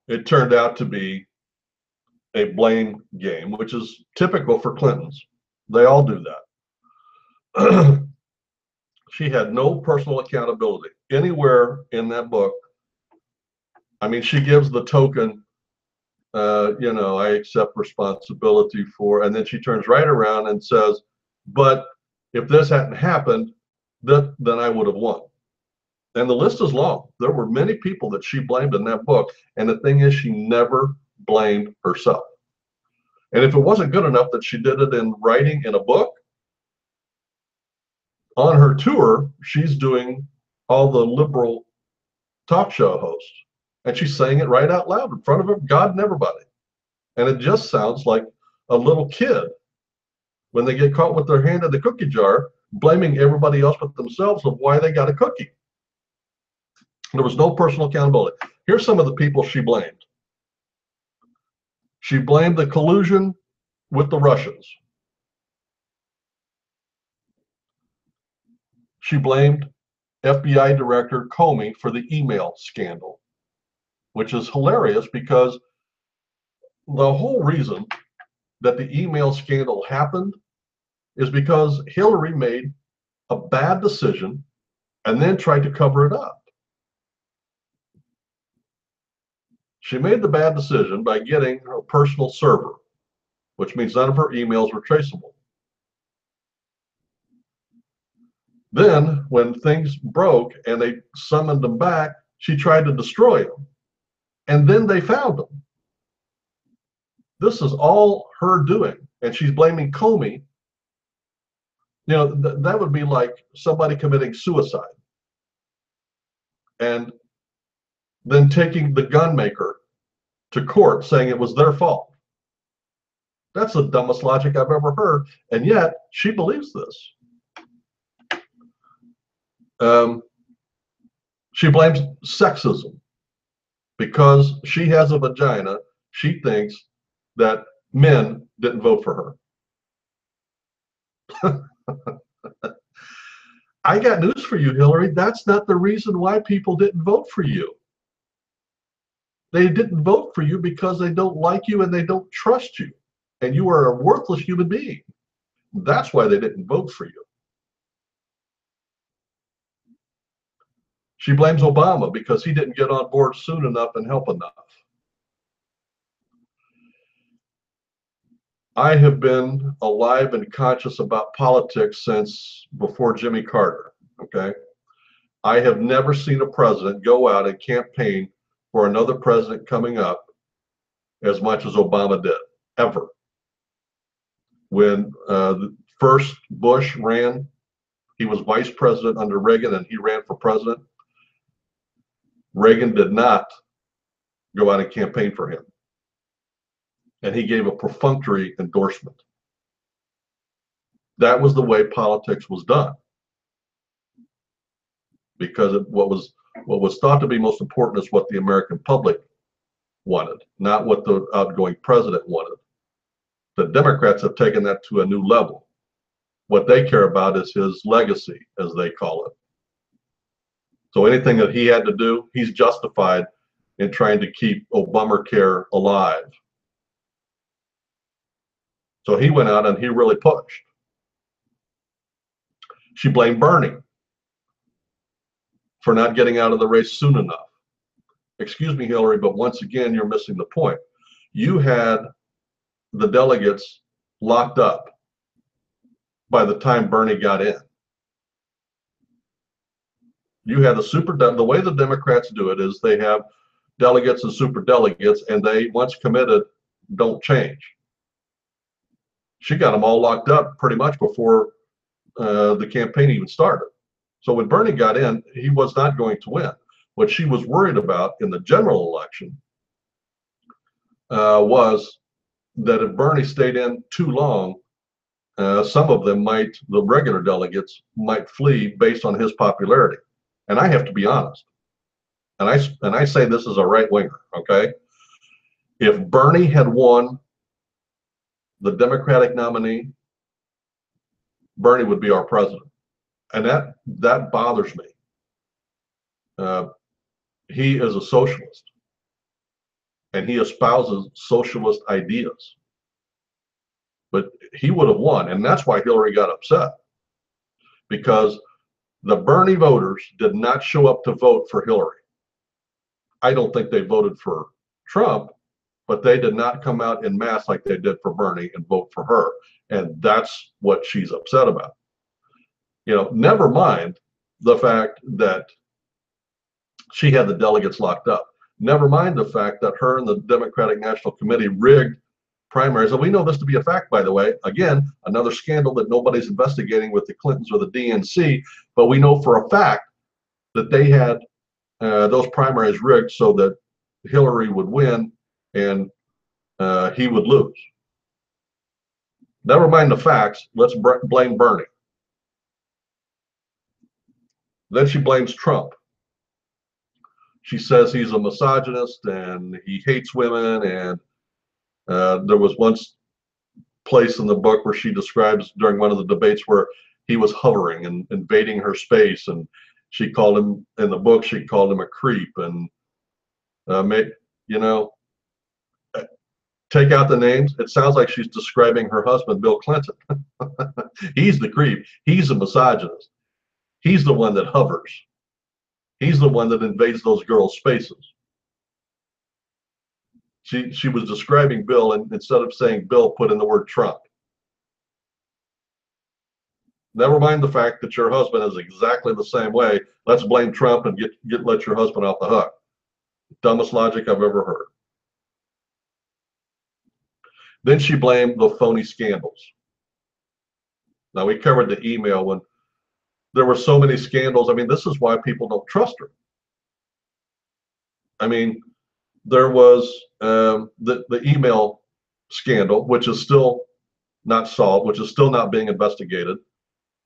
Speaker 1: It turned out to be a blame game, which is typical for Clintons. They all do that. She had no personal accountability anywhere in that book. I mean, she gives the token, you know, I accept responsibility for, and then she turns right around and says, but if this hadn't happened, then I would have won. And the list is long. There were many people that she blamed in that book. And the thing is, she never blamed herself. And if it wasn't good enough that she did it in writing in a book, on her tour, she's doing all the liberal talk show hosts. And she's saying it right out loud in front of God and everybody. And it just sounds like a little kid when they get caught with their hand in the cookie jar, blaming everybody else but themselves of why they got a cookie. There was no personal accountability. Here's some of the people she blamed. She blamed the collusion with the Russians. She blamed FBI Director Comey for the email scandal, which is hilarious because the whole reason that the email scandal happened is because Hillary made a bad decision and then tried to cover it up. She made the bad decision by getting a personal server, which means none of her emails were traceable. Then, when things broke and they summoned them back, she tried to destroy them. And then they found them. This is all her doing. And she's blaming Comey. You know, that would be like somebody committing suicide and then taking the gun maker to court saying it was their fault. That's the dumbest logic I've ever heard. And yet she believes this. She blames sexism. Because she has a vagina, she thinks that men didn't vote for her. I got news for you, Hillary. That's not the reason why people didn't vote for you. They didn't vote for you because they don't like you and they don't trust you. And you are a worthless human being. That's why they didn't vote for you. She blames Obama because he didn't get on board soon enough and help enough. I have been alive and conscious about politics since before Jimmy Carter, okay? I have never seen a president go out and campaign for another president coming up as much as Obama did, ever. When the first Bush ran, he was vice president under Reagan and he ran for president. Reagan did not go out and campaign for him. And he gave a perfunctory endorsement. That was the way politics was done. Because what was thought to be most important is what the American public wanted, not what the outgoing president wanted. The Democrats have taken that to a new level. What they care about is his legacy, as they call it. So anything that he had to do, he's justified in trying to keep Obamacare alive. So he went out and he really pushed. She blamed Bernie for not getting out of the race soon enough. Excuse me, Hillary, but once again, you're missing the point. You had the delegates locked up by the time Bernie got in. You had the way the Democrats do it is they have delegates and super delegates, and they, once committed, don't change. She got them all locked up pretty much before the campaign even started. So when Bernie got in, he was not going to win. What she was worried about in the general election was that if Bernie stayed in too long, some of them might, the regular delegates, might flee based on his popularity. And I have to be honest. And I say this as a right winger, okay? If Bernie had won the Democratic nominee, Bernie would be our president. And that bothers me. He is a socialist. And he espouses socialist ideas. But he would have won. And that's why Hillary got upset. Because the Bernie voters did not show up to vote for Hillary. I don't think they voted for Trump, but they did not come out en masse like they did for Bernie and vote for her. And that's what she's upset about. Never mind the fact that she had the delegates locked up. Never mind the fact that her and the Democratic National Committee rigged primaries. And we know this to be a fact, by the way. Again, another scandal that nobody's investigating with the Clintons or the DNC, but we know for a fact that they had those primaries rigged so that Hillary would win and he would lose. Never mind the facts, let's blame Bernie. Then she blames Trump. She says he's a misogynist and he hates women, and there was one place in the book where she describes during one of the debates where he was hovering and invading her space, and she called him, in the book, she called him a creep. And take out the names, it sounds like she's describing her husband, Bill Clinton. He's the creep. He's a misogynist. He's the one that hovers. He's the one that invades those girls' spaces. She was describing Bill, and instead of saying Bill, put in the word Trump. Never mind the fact that your husband is exactly the same way. Let's blame Trump and let your husband off the hook. Dumbest logic I've ever heard. Then she blamed the phony scandals. Now, we covered the email when there were so many scandals. I mean, this is why people don't trust her. I mean, there was the email scandal, which is still not solved, which is still not being investigated.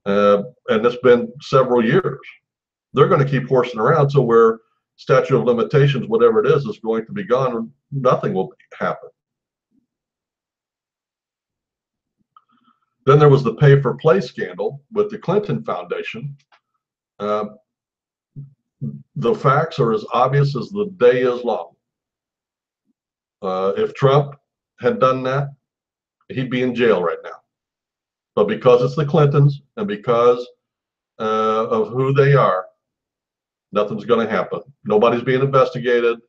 Speaker 1: And it's been several years. They're going to keep horsing around to where statute of limitations, whatever it is going to be gone, and nothing will happen. Then there was the pay for play scandal with the Clinton Foundation. The facts are as obvious as the day is long. If Trump had done that, he'd be in jail right now. But because it's the Clintons and because of who they are, nothing's going to happen. Nobody's being investigated.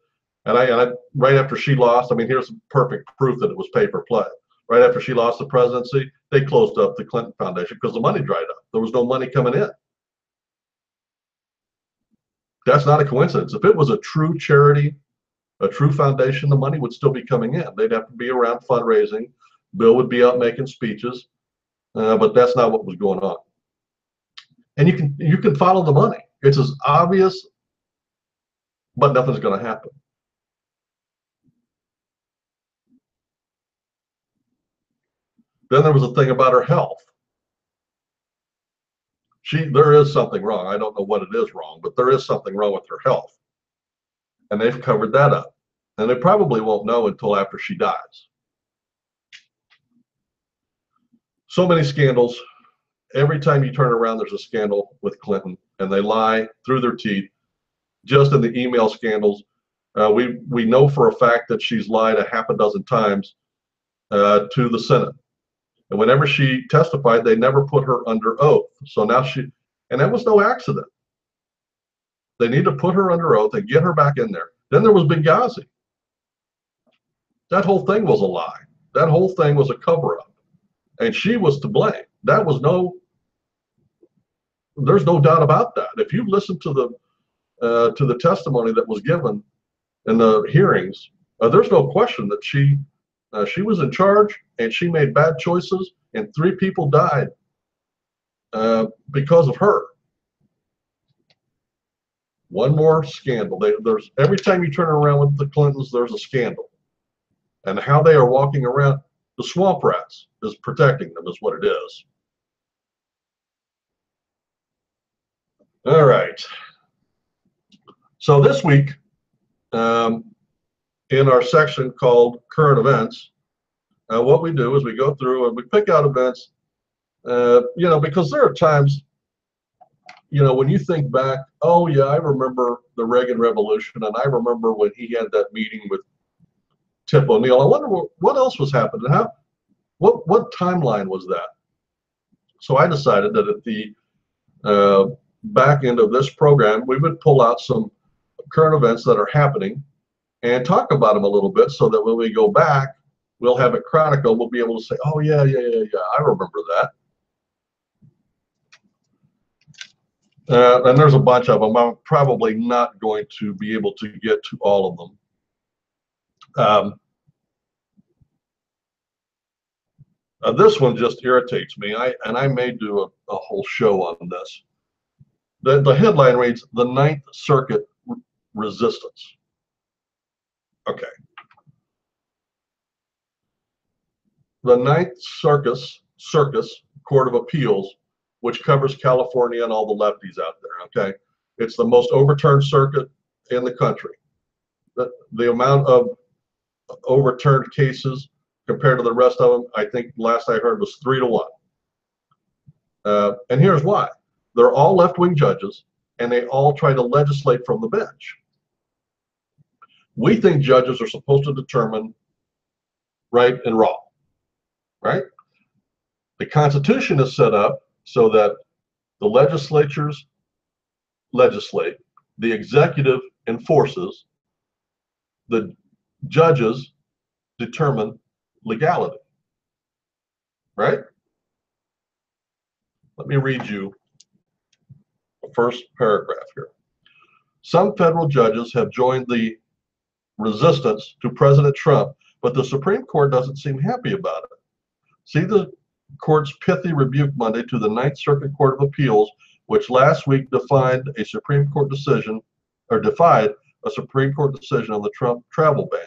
Speaker 1: And I right after she lost, I mean, here's perfect proof that it was pay for play. Right after she lost the presidency, they closed up the Clinton Foundation because the money dried up. There was no money coming in. That's not a coincidence. If it was a true charity, a true foundation, the money would still be coming in. They'd have to be around fundraising. Bill would be out making speeches, but that's not what was going on. And you can follow the money. It's as obvious, but nothing's going to happen. Then there was a thing about her health. There is something wrong. I don't know what it is wrong, but there is something wrong with her health. And they've covered that up. And they probably won't know until after she dies. So many scandals. Every time you turn around, there's a scandal with Clinton, and they lie through their teeth. Just in the email scandals, we know for a fact that she's lied a half a dozen times to the Senate. And whenever she testified, they never put her under oath. So now and that was no accident. They need to put her under oath and get her back in there. Then there was Benghazi. That whole thing was a lie. That whole thing was a cover-up. And she was to blame. There's no doubt about that. If you listen to the testimony that was given in the hearings, there's no question that she was in charge and she made bad choices, and 3 people died because of her. One more scandal. There's every time you turn around with the Clintons, there's a scandal. And how they are walking around, the swamp rats is protecting them, is what it is. All right. So this week, in our section called Current Events, what we do is we go through and we pick out events, because there are times, when you think back, oh yeah, I remember the Reagan Revolution, and I remember when he had that meeting with Tip O'Neill. I wonder what else was happening. What timeline was that? So I decided that at the back end of this program, we would pull out some current events that are happening and talk about them a little bit, so that when we go back, we'll have it chronicled. We'll be able to say, oh yeah, I remember that. And there's a bunch of them. I'm probably not going to be able to get to all of them. This one just irritates me. I may do a whole show on this. The headline reads, "The Ninth Circuit Resistance." Okay. The Ninth Circus Court of Appeals, which covers California and all the lefties out there, okay? It's the most overturned circuit in the country. The amount of overturned cases compared to the rest of them, I think last I heard was 3 to 1. And here's why. They're all left-wing judges, and they all try to legislate from the bench. We think judges are supposed to determine right and wrong, right? The Constitution is set up so that the legislatures legislate, the executive enforces, the judges determine legality, right? Let me read you the first paragraph here. Some federal judges have joined the resistance to President Trump, but the Supreme Court doesn't seem happy about it. See the court's pithy rebuke Monday to the Ninth Circuit Court of Appeals, which last week defied a Supreme Court decision on the Trump travel ban.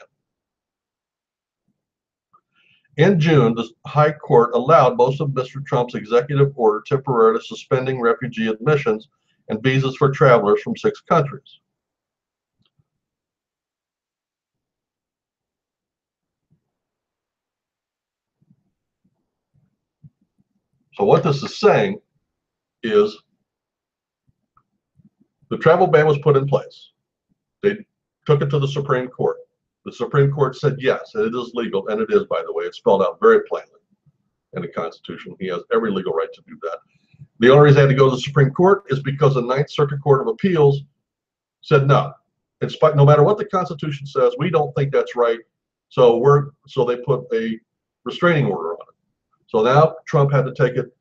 Speaker 1: In June, the High Court allowed most of Mr. Trump's executive order temporarily suspending refugee admissions and visas for travelers from 6 countries. So what this is saying is the travel ban was put in place. They took it to the Supreme Court. The Supreme Court said yes, it is legal, and it is, by the way. It's spelled out very plainly in the Constitution. He has every legal right to do that. The only reason they had to go to the Supreme Court is because the Ninth Circuit Court of Appeals said no. No matter what the Constitution says, we don't think that's right. So they put a restraining order on it. So now Trump had to take it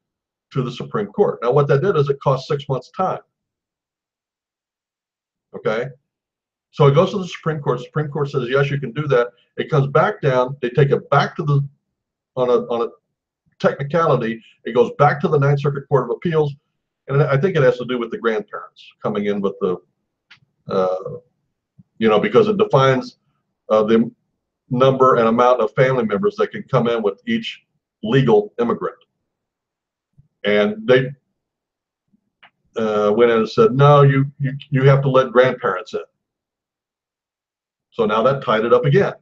Speaker 1: to the Supreme Court. Now what that did is it cost 6 months' time. Okay? So it goes to the Supreme Court. The Supreme Court says, yes, you can do that. It comes back down. They take it back to on a technicality, it goes back to the Ninth Circuit Court of Appeals. And I think it has to do with the grandparents coming in with the, because it defines the number and amount of family members that can come in with each legal immigrant. And they went in and said, no, you have to let grandparents in. So now that tied it up again.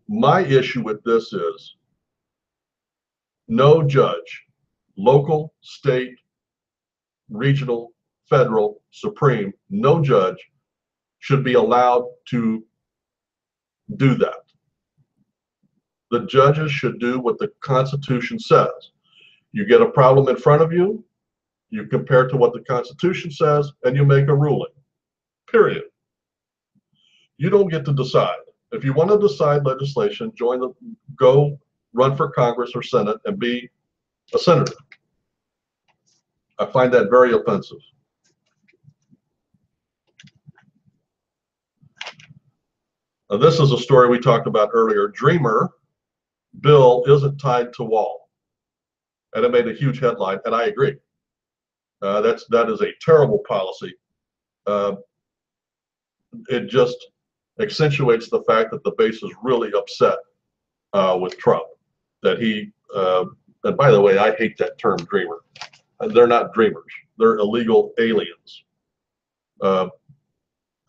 Speaker 1: My issue with this is no judge, local, state, regional, federal, supreme, no judge should be allowed to do that. The judges should do what the Constitution says. You get a problem in front of you, you compare it to what the Constitution says, and you make a ruling, period. You don't get to decide. If you want to decide legislation, go run for Congress or Senate and be a senator. I find that very offensive. Now, this is a story we talked about earlier. Dreamer bill isn't tied to wall. And it made a huge headline, and I agree. That is a terrible policy. It just accentuates the fact that the base is really upset with Trump. That and by the way, I hate that term dreamer. They're not dreamers. They're illegal aliens that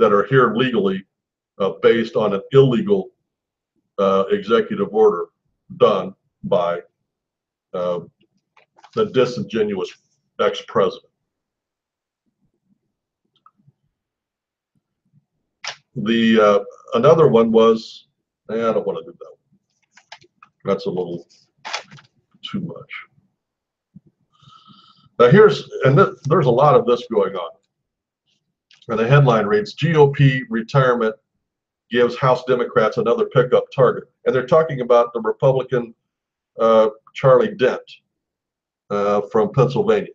Speaker 1: are here legally based on an illegal executive order done by the disingenuous ex-president. Another one was, I don't want to do that one. That's a little too much. Now there's a lot of this going on. And the headline reads, GOP retirement gives House Democrats another pickup target. And they're talking about the Republican Charlie Dent from Pennsylvania.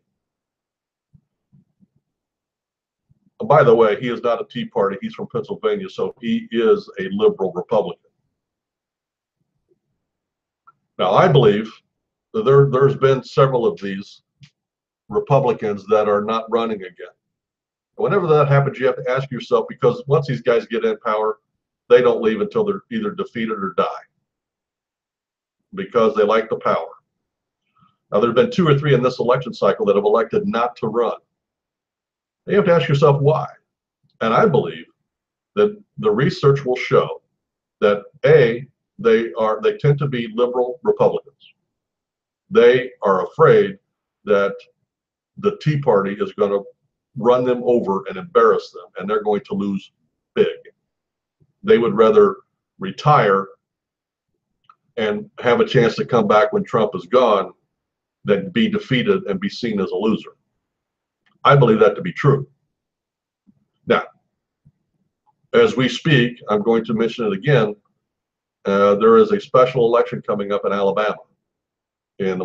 Speaker 1: By the way, he is not a Tea Party. He's from Pennsylvania, so he is a liberal Republican. Now, I believe that there's been several of these Republicans that are not running again. Whenever that happens, you have to ask yourself, because once these guys get in power, they don't leave until they're either defeated or die, because they like the power. Now, there have been 2 or 3 in this election cycle that have elected not to run. You have to ask yourself why. And I believe that the research will show that A, they tend to be liberal Republicans. They are afraid that the Tea Party is going to run them over and embarrass them, and they're going to lose big. They would rather retire and have a chance to come back when Trump is gone than be defeated and be seen as a loser. I believe that to be true. Now, as we speak, I'm going to mention it again. There is a special election coming up in Alabama in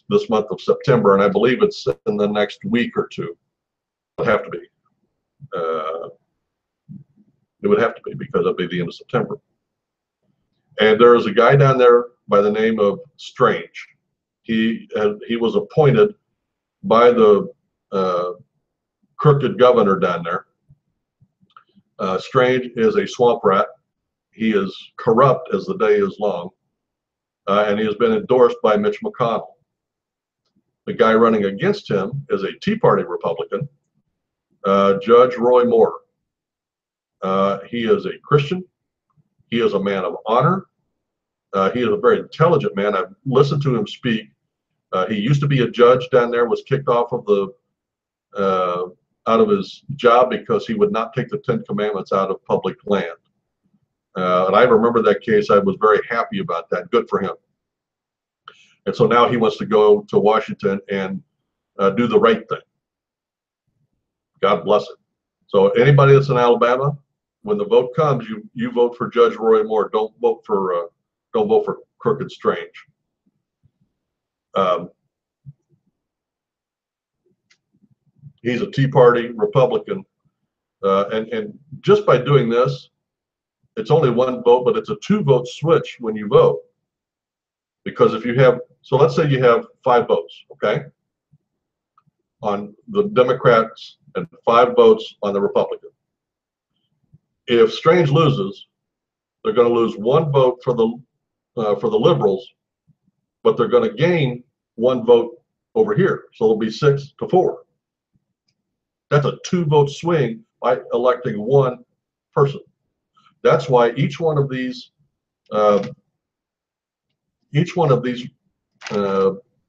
Speaker 1: this month of September, and I believe it's in the next week or two. It would have to be. It would have to be, because it'll be the end of September. And there is a guy down there by the name of Strange. He was appointed by the crooked governor down there. Strange is a swamp rat. He is corrupt as the day is long, and he has been endorsed by Mitch McConnell. The guy running against him is a Tea Party Republican, Judge Roy Moore. He is a Christian. He is a man of honor. He is a very intelligent man. I've listened to him speak. He used to be a judge down there, was kicked off of out of his job because he would not take the 10 Commandments out of public land. And I remember that case. I was very happy about that. Good for him. And so now he wants to go to Washington and do the right thing. God bless him. So anybody that's in Alabama, when the vote comes, you vote for Judge Roy Moore. Don't vote for Crooked Strange. He's a Tea Party Republican, and just by doing this, it's only 1 vote, but it's a 2-vote switch when you vote. Because if you have, so let's say you have 5 votes, okay, on the Democrats and 5 votes on the Republican. If Strange loses, they're going to lose 1 vote for the liberals, but they're going to gain 1 vote over here. So it'll be 6-4. That's a 2-vote swing by electing 1 person. That's why each one of these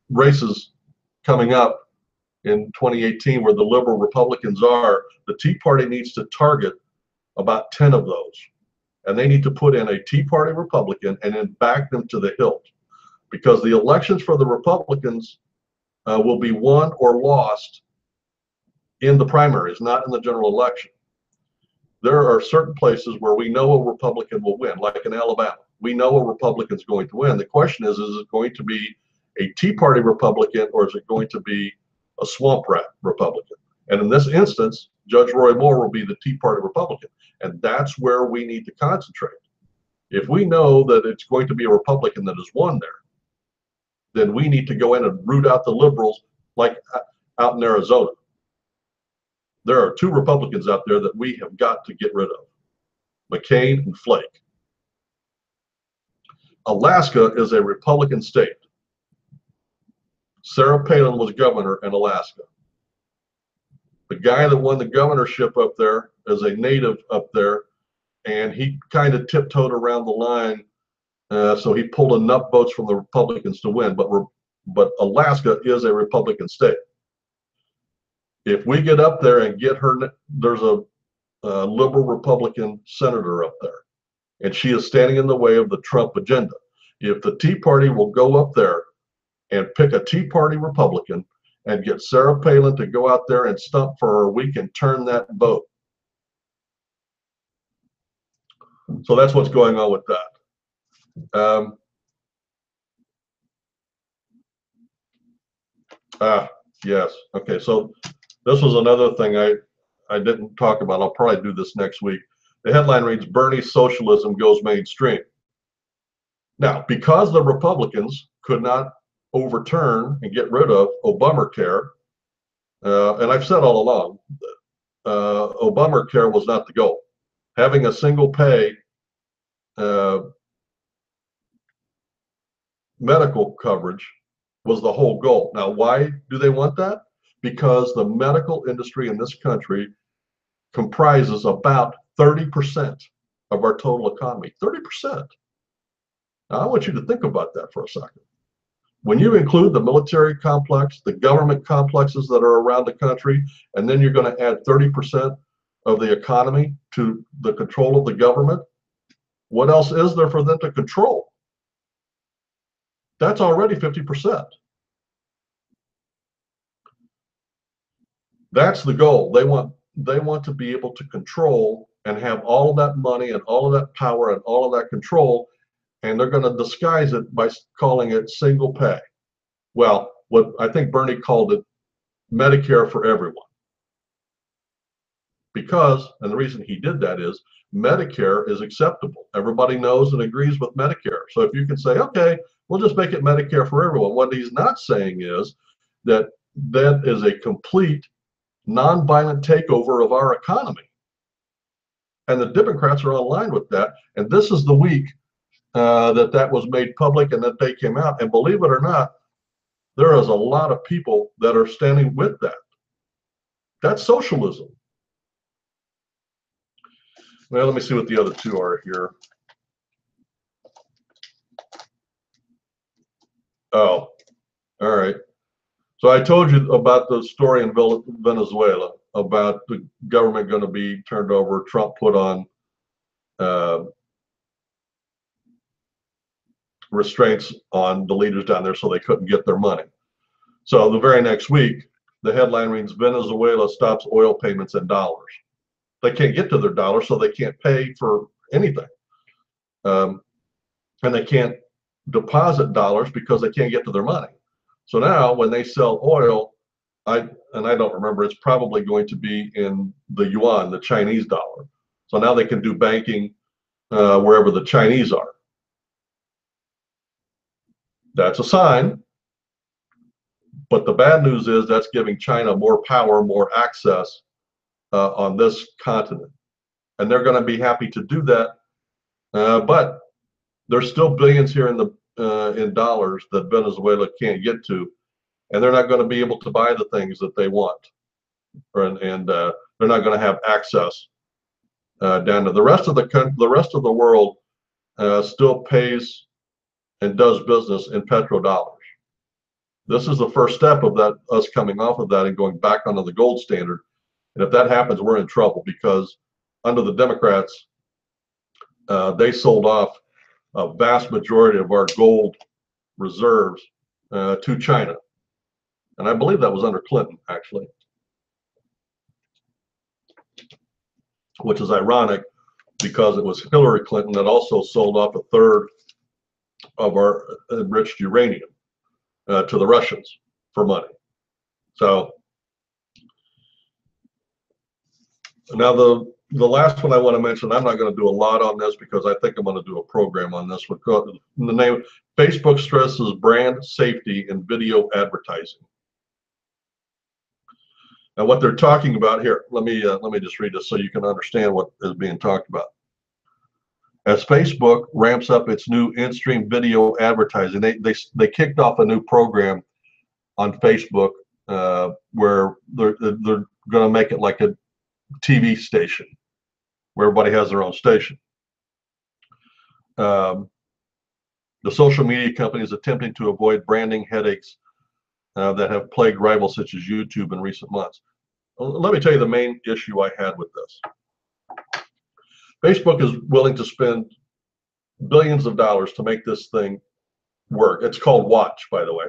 Speaker 1: races coming up in 2018, where the liberal Republicans are, the Tea Party needs to target about 10 of those. And they need to put in a Tea Party Republican and then back them to the hilt. Because the elections for the Republicans will be won or lost in the primaries, not in the general election. There are certain places where we know a Republican will win, like in Alabama. We know a Republican's going to win. The question is it going to be a Tea Party Republican, or is it going to be a swamp rat Republican? And in this instance, Judge Roy Moore will be the Tea Party Republican. And that's where we need to concentrate. If we know that it's going to be a Republican that has won there, then we need to go in and root out the liberals, like out in Arizona. There are 2 Republicans out there that we have got to get rid of, McCain and Flake. Alaska is a Republican state. Sarah Palin was governor in Alaska. The guy that won the governorship up there is a native up there, and he kind of tiptoed around the line, so he pulled enough votes from the Republicans to win. But Alaska is a Republican state. If we get up there and get her, there's a liberal Republican senator up there, and she is standing in the way of the Trump agenda. If the Tea Party will go up there and pick a Tea Party Republican and get Sarah Palin to go out there and stump for her, we can turn that vote. So that's what's going on with that. Yes. Okay. So this was another thing I didn't talk about. I'll probably do this next week. The headline reads, Bernie's socialism goes mainstream. Now, because the Republicans could not overturn and get rid of Obamacare, and I've said all along, Obamacare was not the goal. Having a single pay medical coverage was the whole goal. Now, why do they want that? Because the medical industry in this country comprises about 30% of our total economy. 30%. Now, I want you to think about that for a second. When you include the military complex, the government complexes that are around the country, and then you're going to add 30% of the economy to the control of the government, what else is there for them to control? That's already 50%. That's the goal. They want to be able to control and have all of that money and all of that power and all of that control, and they're going to disguise it by calling it single pay. Well, what I think Bernie called it Medicare for everyone. Because, and the reason he did that is, Medicare is acceptable. Everybody knows and agrees with Medicare. So if you can say, okay, we'll just make it Medicare for everyone. What he's not saying is that that is a complete nonviolent takeover of our economy. And the Democrats are online with that. And this is the week that was made public and that they came out. And believe it or not, there is a lot of people that are standing with that. That's socialism. Well, let me see what the other two are here. Oh, all right. So I told you about the story in Venezuela about the government going to be turned over. Trump put on restraints on the leaders down there so they couldn't get their money. So the very next week, the headline reads, Venezuela stops oil payments in dollars. They can't get to their dollars, so they can't pay for anything. And they can't deposit dollars because they can't get to their money. So now when they sell oil, I don't remember, it's probably going to be in the yuan, the Chinese dollar. So now they can do banking wherever the Chinese are. That's a sign. But the bad news is that's giving China more power, more access on this continent. And they're going to be happy to do that. But there's still billions here in dollars that Venezuela can't get to. And they're not going to be able to buy the things that they want. And they're not going to have access down to the rest of the world still pays and does business in petrodollars. This is the first step of that, us coming off of that and going back onto the gold standard. And if that happens, we're in trouble, because under the Democrats, they sold off a vast majority of our gold reserves to China. And I believe that was under Clinton, actually, which is ironic because it was Hillary Clinton that also sold off a third of our enriched uranium to the Russians for money. So now the last one I want to mention, I'm not going to do a lot on this because I think I'm going to do a program on this one. The name, Facebook stresses brand safety in video advertising. And what they're talking about here, let me just read this so you can understand what is being talked about. As Facebook ramps up its new in-stream video advertising, they kicked off a new program on Facebook where they're going to make it like a TV station where everybody has their own station. The social media company is attempting to avoid branding headaches that have plagued rivals such as YouTube in recent months. Let me tell you the main issue I had with this. Facebook is willing to spend billions of dollars to make this thing work. It's called Watch, by the way.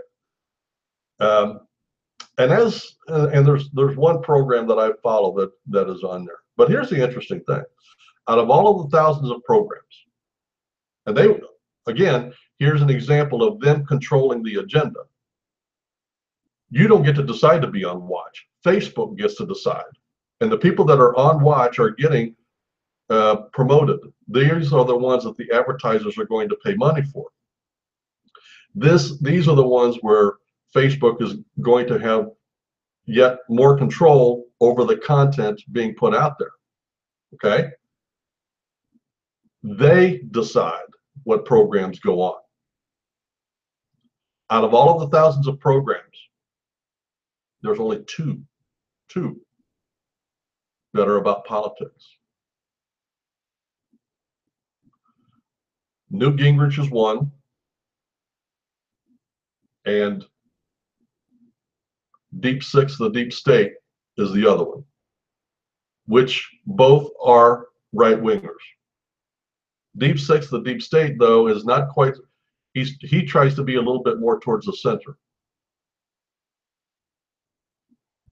Speaker 1: And there's one program that I follow that is on there. But here's the interesting thing. Out of all of the thousands of programs, and they, again, here's an example of them controlling the agenda. You don't get to decide to be on Watch. Facebook gets to decide. And the people that are on watch are getting promoted. These are the ones that the advertisers are going to pay money for. These are the ones where Facebook is going to have yet more control over the content being put out there. Okay? They decide what programs go on. Out of all of the thousands of programs, there's only two that are about politics. Newt Gingrich is one, and Deep Six, the deep state, is the other one, which both are right-wingers. Deep Six, the deep state, though, is not quite, he tries to be a little bit more towards the center.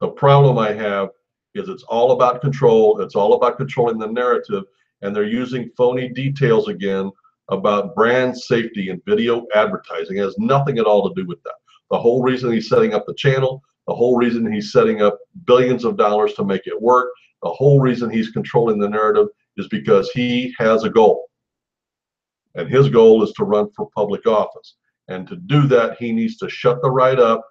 Speaker 1: The problem I have is it's all about control, it's all about controlling the narrative, and they're using phony details again about brand safety and video advertising. It has nothing at all to do with that. The whole reason he's setting up the channel, the whole reason he's setting up billions of dollars to make it work, the whole reason he's controlling the narrative is because he has a goal. And his goal is to run for public office. And to do that, he needs to shut the right up,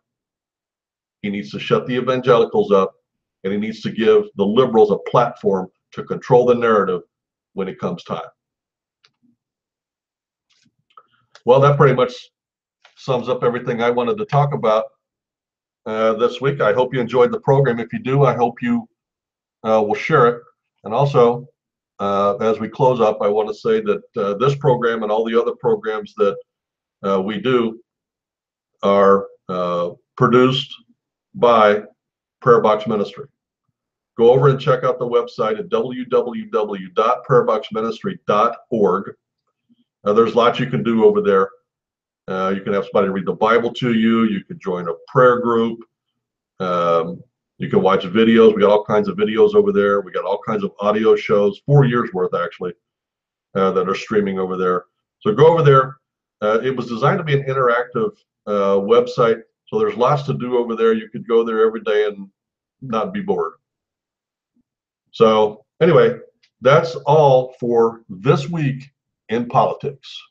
Speaker 1: he needs to shut the evangelicals up, and he needs to give the liberals a platform to control the narrative when it comes time. Well, that pretty much sums up everything I wanted to talk about this week. I hope you enjoyed the program. If you do, I hope you will share it. And also, as we close up, I want to say that this program and all the other programs that we do are produced by Prayer Box Ministry. Go over and check out the website at www.prayerboxministry.org. There's lots you can do over there. You can have somebody read the Bible to you. You can join a prayer group. You can watch videos. We got all kinds of videos over there. We got all kinds of audio shows, 4 years worth actually, that are streaming over there. So go over there. It was designed to be an interactive website. So there's lots to do over there. You could go there every day and not be bored. So anyway, that's all for this week in politics.